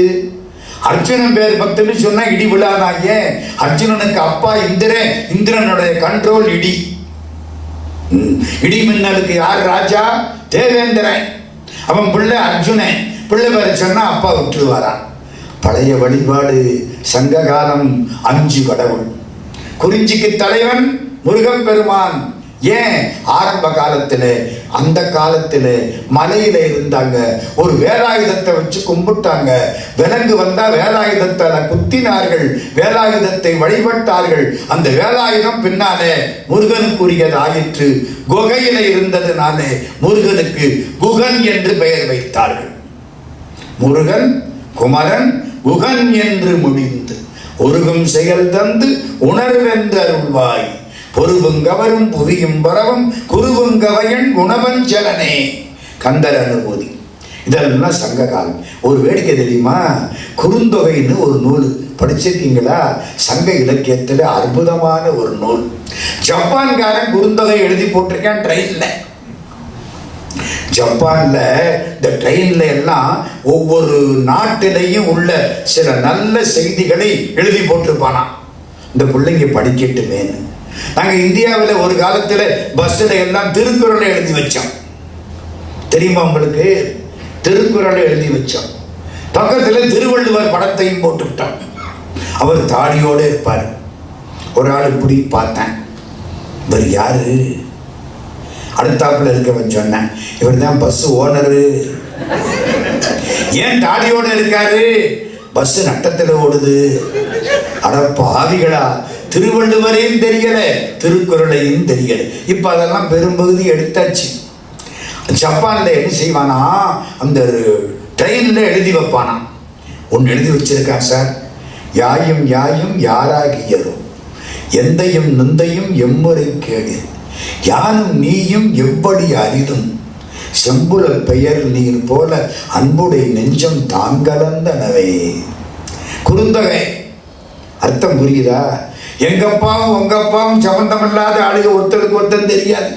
அர்ஜுனன் பேர் பத்துன்னு சொன்னா இடி விழாதான். ஏன்? அர்ஜுனனுக்கு அப்பா இந்திரன். இந்திரனுடைய கண்ட்ரோல் இடி. இடி மின்னலுக்கு யார் ராஜா? தேவேந்திரன். அவன் பிள்ளை அர்ஜுனன். பிள்ளை பேரை சொன்னா அப்பா விட்டுருவாரான். பழைய வழிபாடு. சங்க காலம். 5 கடவுள். குறிஞ்சிக்கு தலைவன் முருகப்பெருமான். ஏன்? ஆரம்ப காலத்தில், அந்த காலத்தில் மலையில இருந்தாங்க. ஒரு வேலாயுதத்தை வச்சு கும்பிட்டாங்க. விலங்கு வந்தா வேலாயுதத்தை குத்தினார்கள். வேலாயுதத்தை வழிபட்டார்கள். அந்த வேலாயுதம் பின்னாலே முருகனுக்குரியது ஆயிற்று. குகையில இருந்ததுனாலே முருகனுக்கு குகன் என்று பெயர் வைத்தார்கள். முருகன், குமரன், குகன் என்று முடிந்து ஒருகும் செயல் தந்து உணர்வென்று அருள்வாய். பொருவுங்கவரும் புவியும் பரவும் குருவுங்கவையன் குணவஞ்சலனே. கந்தர் அனுபூதி. இதெல்லாம் சங்க காலம். ஒரு வேடிக்கை தெரியுமா? குறுந்தொகைன்னு ஒரு நூல் படிச்சிருக்கீங்களா? சங்க இலக்கியத்தில் அற்புதமான ஒரு நூல். ஜப்பான்காரன் குறுந்தொகை எழுதி போட்டிருக்கான் ட்ரெயின்ல. ஜப்பான்ல இந்த ட்ரெயின்ல எல்லாம் ஒவ்வொரு நாட்டிலையும் உள்ள சில நல்ல செய்திகளை எழுதி போட்டிருப்பானா. இந்த பிள்ளைங்க படிக்கட்டுமேனு. நாங்கள் இந்தியாவில் ஒரு காலத்தில் பஸ்ஸில் எல்லாம் திருக்குறளை எழுதி வச்சோம். தெரியுமா உங்களுக்கு? திருக்குறளை எழுதி வச்சோம். பக்கத்தில் திருவள்ளுவர் படத்தையும் போட்டுவிட்டோம். அவர் தாடியோடு இருப்பார். ஒரு ஆள் இப்படி பார்த்தேன். இவர் யாரு? அடுத்தாப்புல இருக்கவன் சொன்னேன், இவர் தான் பஸ் ஓனரு. ஏன் தாடியோடு இருக்காரு? பஸ் நட்டத்தில் ஓடுது. அட பாவிகளா, திருவள்ளுவரையும் தெரியல, திருக்குறளையும் தெரியல. இப்ப அதெல்லாம் பெரும்பகுதி எடுத்தாச்சு. ஜப்பான்ல என்ன செய்வானா, அந்த ட்ரெயின்ல எழுதி வைப்பானா. ஒன்று எழுதி வச்சிருக்கான் சார். யாயும் யாயும் யாராகியரும் எந்தையும் நுந்தையும் எம்முறை கேடு யானும் நீயும் எவ்வளி அரிதும் செம்புல பெயர் நீர் போல அன்புடை நெஞ்சம் தாங்கலந்தனவே. குறுந்தொகை. அர்த்தம் புரியுதா? எங்க அப்பாவும் உங்க அப்பாவும் சம்பந்தமில்லாத ஆளுக, ஒருத்தருக்கு ஒருத்தர் தெரியாது.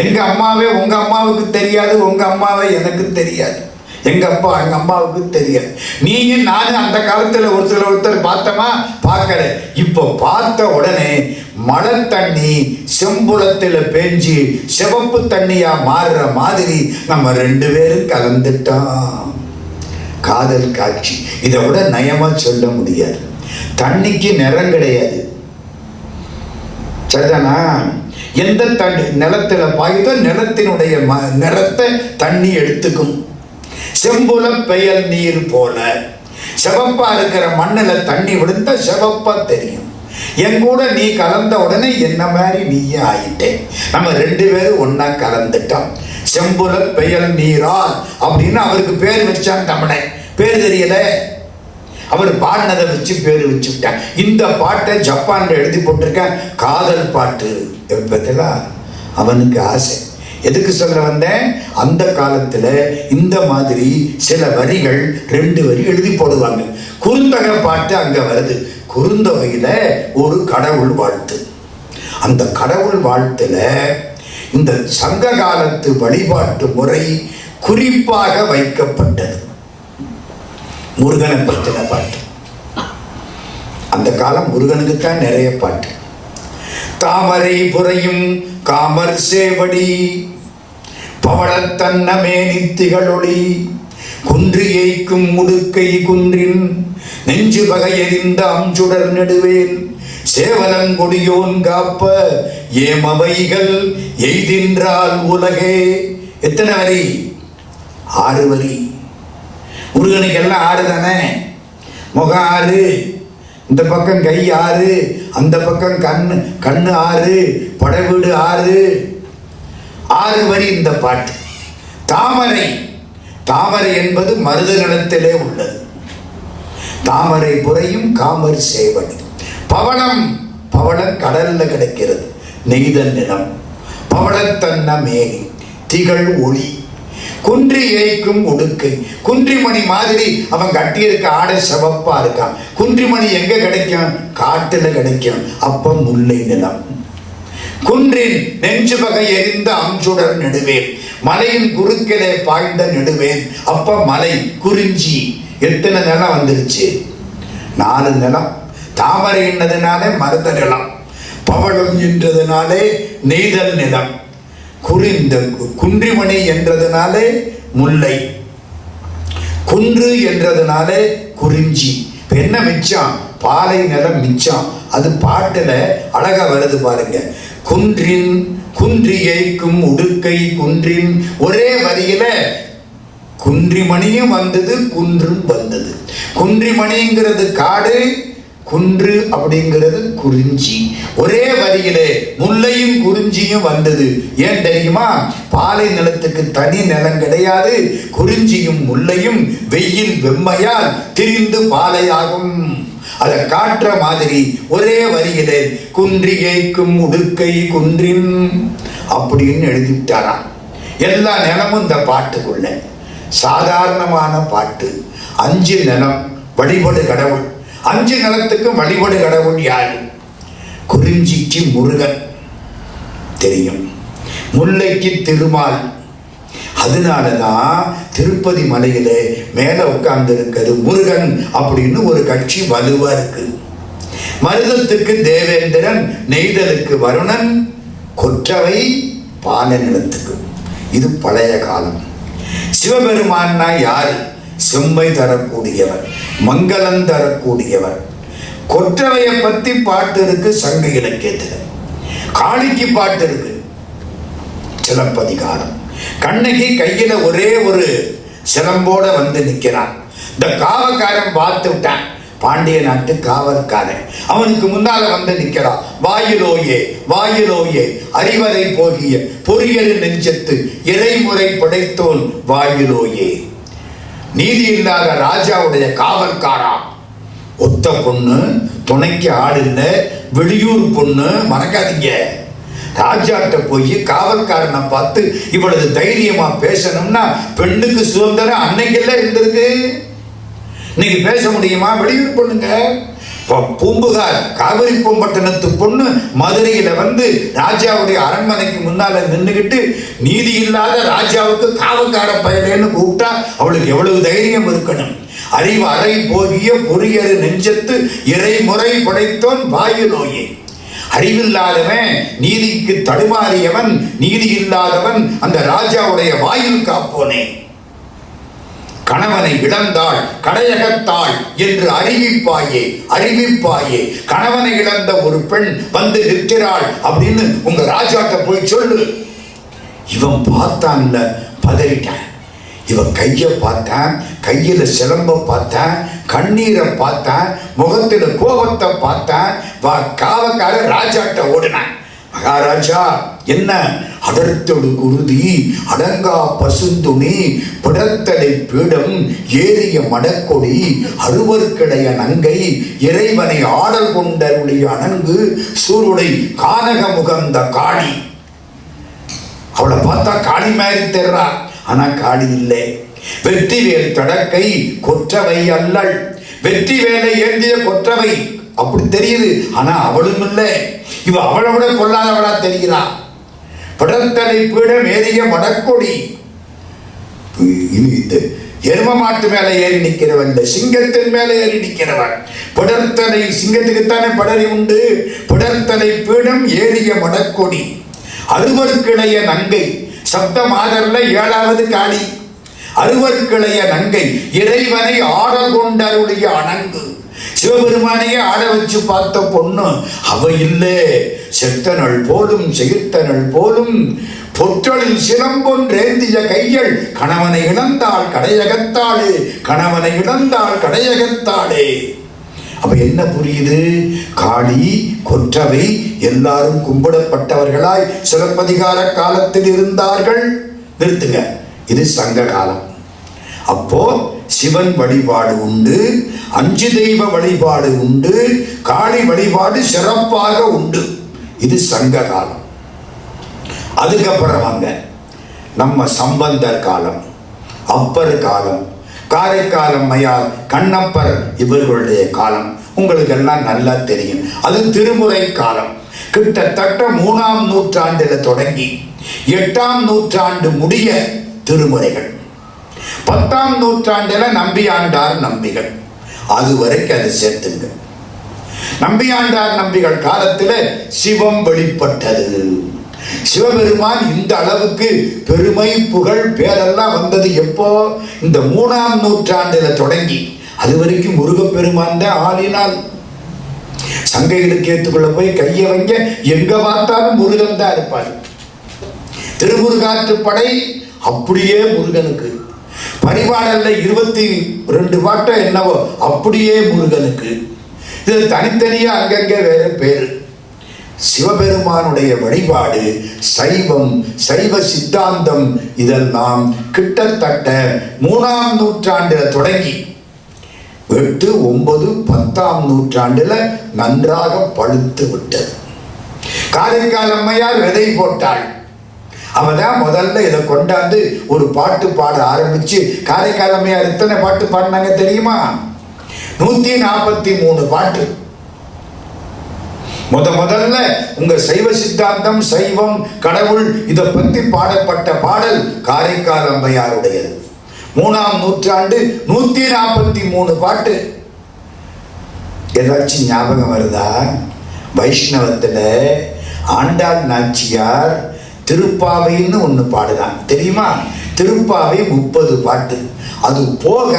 எங்க அம்மாவே உங்க அம்மாவுக்கு தெரியாது, உங்க அம்மாவே எனக்கு தெரியாது. எங்க அப்பா எங்க அம்மாவுக்கு தெரியாது. நீயும் நானும் அந்த காலத்துல ஒருத்தர் பார்த்தோமா? பார்க்கல. இப்போ பார்த்த உடனே மழை தண்ணி செம்புளத்துல பேஞ்சு சிவப்பு தண்ணியா மாறுற மாதிரி நம்ம ரெண்டு பேரும் கலந்துட்டோம். காதல் காட்சி. இதை விட நயமா சொல்ல முடியாது. தண்ணிக்கு நிறம் கிடையாது, சரிதானா? எந்த தண்ணி நிலத்துல பாயுதோ நிலத்தினுடைய நிறத்தை தண்ணி எடுத்துக்கும். செம்புல பெயல் நீர் போல சிவப்பா இருக்கிற மண்ணுல தண்ணி விழுந்தா சிவப்பா தெரியும். என் கூட நீ கலந்த உடனே என்ன மாதிரி நீயே ஆயிட்டே. நம்ம ரெண்டு பேரும் ஒன்னா கலந்துட்டோம். செம்புல பெயல் நீரால் அப்படின்னு அவருக்கு பேர் வச்சான் தமிழன். பேர் தெரியல, அவர் பாடினதை வச்சு பேர் வச்சுட்டான். இந்த பாட்டை ஜப்பான்ல எழுதி போட்டிருக்கேன், காதல் பாட்டு. எப்பத்துல அவனுக்கு ஆசை. எதுக்கு சொல்ல வந்தேன்? அந்த காலத்துல இந்த மாதிரி சில வரிகள் 2 வரி எழுதி போடுவாங்க. குறுந்தொகை பாட்டு அங்க வருது. குறுந்தொகையில ஒரு கடவுள் வாழ்த்து. அந்த கடவுள் வாழ்த்துல இந்த சங்க காலத்து வழிபாட்டு முறை குறிப்பாக வைக்கப்பட்டது. முருகனை பற்றின பாட்டு. அந்த காலம் முருகனுக்கு தான் நிறைய பாட்டு. தாமரை புரையும் காமர் சேவடி பவளத்தன்னமே நித்திகளொளி குன்றி ஏய்க்கும் முடுக்கை குன்றின் நெஞ்சு வகை எறிந்த அம்சுடர் நெடுவேன் சேவலங்கொடியோன் காப்ப ஏமவைகள் எய்தின்றால் உலகே. எத்தனை வரி? 6 வரி. முருகனுக்கு எல்லாம் 6 தானே. முகம் 6, இந்த பக்கம் கை 6, அந்த பக்கம் கண்ணு 6, படைவீடு 6 வரி இந்த பாட்டு. தாமரை. தாமரை என்பது மருத நிலத்திலே உள்ளது. தாமரை புரையும் காமர் சேவடி. பவளம். பவளம் கடல்ல கிடைக்கிறது, நெய்தல் நிலம். பவளத்தன்ன மேனி திகழ் ஒளி குன்றி ஏய்க்கும் உடுக்கை. குன்றிமணி மாதிரி அவன் கட்டியிருக்க ஆடை சிவப்பா இருக்கான். குன்றிமணி எங்க கிடைக்கும்? காட்டுல கிடைக்கும். அப்ப முல்லை நிலம். குன்றின் நெஞ்சு வகை எரிந்த அம்சுடர் நெடுவேன் மலையின் குறுக்கிலே பாய்ந்த நெடுவேன். அப்ப மலை குறிஞ்சி. எத்தனை நிலம் வந்துருச்சு? 4 நிலம். தாமரை என்னதுனாலே மருத நிலம், பவளம் என்றதுனாலே நெய்தல் நிலம், குறிந்த குன்றிமணி என்றதுனாலே முல்லை, குன்று என்றதுனாலே குறிஞ்சி. என்ன மிச்சம்? பாலை நிலம் மிச்சம். அது பாட்டுல அழகா வருது பாருங்க. குன்றின் குன்றி ஏய்க்கும் உடுக்கை குன்றின். ஒரே வரியில குன்றிமணியும் வந்தது, குன்றும் வந்தது. குன்றிமணிங்கிறது காடு, குன்று அப்படிங்கிறது குறிஞ்சி. ஒரே வரியிலே முல்லையும் குறிஞ்சியும் வந்தது. ஏன் தெரியுமா? பாலை நிலத்துக்கு தனி நிலம் கிடையாது. குறிஞ்சியும் முல்லையும் வெயில் வெம்மையால் திரிந்து பாலையாகும். அதை காட்டுற மாதிரி ஒரே வரியிலே குன்றி ஏய்க்கும் உடுக்கை குன்றின் அப்படின்னு எழுதிவிட்டாராம். எல்லா நிலமும் இந்த பாட்டுக்குள்ள. சாதாரணமான பாட்டு. 5 நிலம் வழிபடு கடவுள். 5 நிலத்துக்கு வழிபடு கடவுள் யாரு? குறிஞ்சிக்கு முருகன் தெரியும், முல்லைக்கு திருமால். அதனாலதான் திருப்பதி மலையில மேல உட்கார்ந்து இருக்கிறது முருகன் அப்படின்னு ஒரு கட்சி வலுவா இருக்கு. மருதத்துக்கு தேவேந்திரன், நெய்தலுக்கு வருணன், கொற்றவை பால நிலத்துக்கு. இது பழைய காலம். சிவபெருமான்னா யாரு? செம்மை தரக்கூடியவர், மங்களம் தரக்கூடியவர். கொற்றவையை பத்தி பாட்டு இருக்கு சங்க இலக்கியத்துல. காளிக்கு பாட்டு இருக்கு சிலப்பதிகாரம். கண்ணகி கையில ஒரே ஒரு சிலம்போட வந்து நிற்கிறான். இந்த காவக்காரன் பார்த்து விட்டான், பாண்டிய நாட்டு காவல்காரன். அவனுக்கு முன்னால வந்து நிற்கிறான். வாயிலோயே வாயிலோயே அறிவரை போகிய பொறியல் நெஞ்சத்து இறைமுறை படைத்தோன் வாயிலோயே. நீதி இல்லாத ராஜாவுடைய காவல்காரா. ஒத்த பொண்ணு, துணைக்கு ஆள் இல்லை, வெளியூர் பொண்ணு. மறக்காதீங்க, ராஜாட்ட போய் காவல்காரனை பார்த்து இவ்வளவு தைரியமா பேசணும்னா பெண்ணுக்கு சுதந்திரம் அன்னைக்கெல்லாம் இருந்திருக்கு. இன்னைக்கு பேச முடியுமா? வெளியூர் பொண்ணுங்க பூம்புகார் காவிரி பூம்பட்டினத்து பொண்ணு மதுரையில வந்து ராஜாவுடைய அரண்மனைக்கு முன்னால நின்றுகிட்டு நீதி இல்லாத ராஜாவுக்கு காவக்கார பயலேன்னு கூப்பிட்டா அவளுக்கு எவ்வளவு தைரியம் இருக்கணும். அறிவு அறை போகிய பொறியறு நெஞ்சத்து இறைமுறை படைத்தோன் வாயுநோயே. அறிவில்லாதவன், நீதிக்கு தடுமாறியவன், நீதி இல்லாதவன் அந்த ராஜாவுடைய வாயில் காப்போனே. கணவனை இழந்தாள் கடையகத்தாள் என்று அறிவிப்பாயே, அறிவிப்பாயே. கணவனை இழந்த ஒரு பெண் வந்து நிற்கிறாள் அப்படின்னு உங்க ராஜாட்ட போய் சொல்லு. இவன் பார்த்தான்ல, பதறிட்டான். இவன் கையை பார்த்தான், கையில சிலம்ப பார்த்தான், கண்ணீரை பார்த்தான், முகத்துல கோபத்தை பார்த்தான். காவக்கார ராஜாட்ட ஓடினான். மகாராஜா, என்ன அடர்த்தொடு குருதி அடங்கா பசுந்துணி பிடத்தடை பீடம் ஏறிய மடக்கொடி அருவர்க்கிடைய நங்கை இறைவனை ஆடல் கொண்டருடைய அணங்கு சூருடை கானக முகந்த காளி. அவளை பார்த்தா காளி மாதிரி தெர்றா, ஆனா காளி இல்லை. வெற்றி வேல் தடக்கை கொற்றவை அல்லள். வெற்றி வேலை ஏந்திய கொற்றவை அப்படி தெரியுது, ஆனா அவளும் இல்லை. இவ அவளை விட கொள்ளாதவளா தெரிகிறா. படத்தலை பீடம் ஏறிய மடக்கொடி. எரும மாட்டு மேல ஏறி நிற்கிறவன், சிங்கத்தின் மேல ஏறி நிற்கிறவன். படர்த்தலை, சிங்கத்துக்குத்தானே படரி உண்டு. படர்த்தலை பீடம் ஏறிய மடக்கொடி அறுவர்க்கிளைய நங்கை. சப்த மாதர்ல 7வது காளி. அறுவர்க்கிளைய நங்கை இறைவனை ஆடல் கொண்டருடைய அணங்கு. சிவபெருமானையே ஆட வச்சு பார்த்த பொண்ணு அவ இல்லை. செத்தனள் போலும் செகிர்த்தனள் போலும் பொற்றலில் சிலம்பொன்றேந்திய கைகள் கணவனை இழந்தாள் கடையகத்தாளே, கணவனை இழந்தாள் கடையகத்தாளே. அப்ப என்ன புரியுது? காளி, கொற்றவை எல்லாரும் கும்பிடப்பட்டவர்களாய் சிலப்பதிகார காலத்தில் இருந்தார்கள். நிறுத்துங்க, இது சங்க காலம். அப்போ சிவன் வழிபாடு உண்டு, 5 தெய்வ வழிபாடு உண்டு, காளி வழிபாடு சிறப்பாக உண்டு. இது சங்க காலம். அதுக்கப்புறம் வாங்க நம்ம சம்பந்தர் காலம், அப்பர் காலம், காரைக்கால் அம்மையார், கண்ணப்பர் இவர்களுடைய காலம் உங்களுக்கு எல்லாம் நல்லா தெரியும். அது திருமுறை காலம். கிட்டத்தட்ட 3ஆம் நூற்றாண்டில் தொடங்கி 8ஆம் நூற்றாண்டு முடிய திருமுறைகள். 10ஆம் நூற்றாண்டில் நம்பியாண்டார் நம்பிகள். அது வரைக்கும் அதை சேர்த்துங்க. நம்பியாண்டார் நம்பிகள் காலத்தில் சிவம் வெளிப்பட்டது. சிவபெருமான் இந்த அளவுக்கு பெருமை புகழ் பேரெல்லாம் வந்தது எப்போ? இந்த 3ஆம் நூற்றாண்டில் தொடங்கி. அது வரைக்கும் முருகப்பெருமான் தான் ஆளினால். சங்க இலக்கியத்துக்குள்ள போய் கையை வைங்க, எங்க பார்த்தாலும் முருகன் தான் இருப்பார். திருமுருகாற்றுப்படை அப்படியே முருகனுக்கு. பரிபாடல்ல 22 பாட்டை என்னவோ அப்படியே முருகனுக்கு. இது தனித்தனியா அங்கங்கே வேற பேரு. சிவபெருமானுடைய வழிபாடு சைவம், சைவ சித்தாந்தம் இதெல்லாம் கிட்டத்தட்ட 3ஆம் நூற்றாண்டில் தொடங்கி 8, 9, 10ஆம் நூற்றாண்டில் நன்றாக பழுத்து விட்டது. காரைக்கால் அம்மையார் விதை போட்டாள். அவதான் முதல்ல இதை கொண்டாந்து ஒரு பாட்டு பாட ஆரம்பிச்சு. காரைக்கால் அம்மையார் எத்தனை பாட்டு பாடினாங்க தெரியுமா? 143 பாட்டு. முதல்ல உங்க சைவ சித்தாந்தம், சைவம், கடவுள் இதை பத்தி பாடப்பட்ட பாடல் காரைக்கால் அம்மையாருடையது. 3ஆம் நூற்றாண்டு 143 பாட்டு. ஏதாச்சும் ஞாபகம் வருதா? வைஷ்ணவத்துல ஆண்டாள் நாச்சியார் திருப்பாவைன்னு ஒன்று பாடுதான் தெரியுமா? திருப்பாவை 30 பாட்டு. அது போக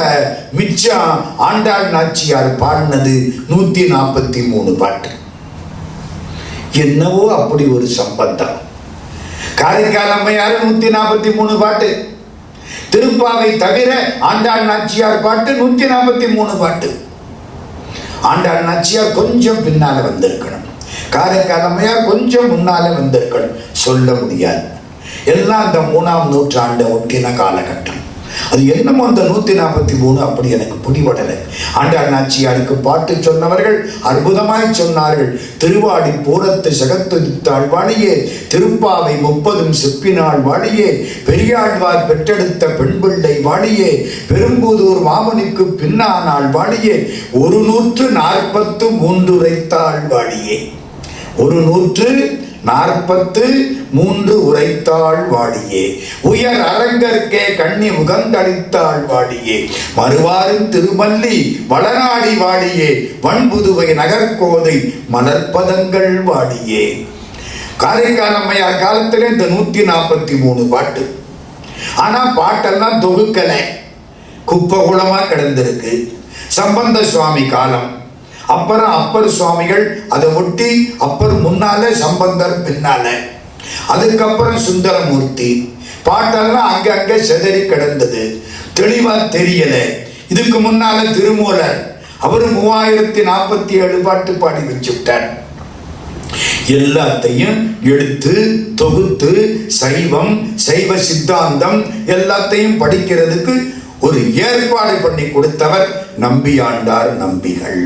மிச்சம் ஆண்டாள் நாச்சியார் பாடினது 143 பாட்டு. என்னவோ அப்படி ஒரு சம்பந்தம். காரைக்கால் அம்மையார் 143 பாட்டு. திருப்பாவை தவிர ஆண்டாள் நாச்சியார் பாட்டு 143 பாட்டு. ஆண்டாள் நாச்சியார் கொஞ்சம் பின்னால வந்திருக்கணும், காரைக்கால் அம்மையார் கொஞ்சம் முன்னால வந்திருக்கணும். சொல்ல முடியாது. எல்லாம் இந்த 3ஆம் நூற்றாண்டை ஒட்டின காலகட்டம். அது என்னமோ அந்த 143 அப்படி எனக்கு புரிபடலை. ஆண்டாள் நாச்சியாருக்கு பாட்டு சொன்னவர்கள் அற்புதமாய் சொன்னார்கள். திருவாடி பூரத்து சகத்துதித்தாள் வாழியே, திருப்பாவை 30 செப்பினாள் வாழியே, பெரியாழ்வார் பெற்றெடுத்த பெண் பிள்ளை வாழியே, பெரும்புதூர் மாமனுக்கு பின்னானாள் வாழியே, 143 உரைத்தாள் வாழியே, 143 உரைத்தாள் வாழியே, உயர் அரங்கற்கே கண்ணி முகந்தளித்தாள் வாழியே, மறுவாரும் திருமல்லி வளநாடி வாழியே, வன்புதுவை நகர்கோதை மலர்பதங்கள் வாழியே. காரைக்கால் அம்மையார் காலத்திலே இந்த 143 பாட்டு. ஆனா பாட்டெல்லாம் தொகுக்கலை, குப்பகுளமா கிடந்திருக்கு. சம்பந்த சுவாமி காலம், அப்புறம் அப்பர் சுவாமிகள், அதை ஒட்டி அப்பர் முன்னால சம்பந்தர் பின்னால, அதுக்கப்புறம் சுந்தரமூர்த்தி. பாட்டெல்லாம் அங்கங்க செதறி கிடந்தது, தெளிவா தெரியல. இதுக்கு முன்னால திருமூலர், அவரு 3047 பாட்டு பாடி வச்சுட்டார். எல்லாத்தையும் எடுத்து தொகுத்து சைவம், சைவ சித்தாந்தம் எல்லாத்தையும் படிக்கிறதுக்கு ஒரு ஏற்பாடு பண்ணி கொடுத்தவர் நம்பியாண்டார் நம்பிகள்.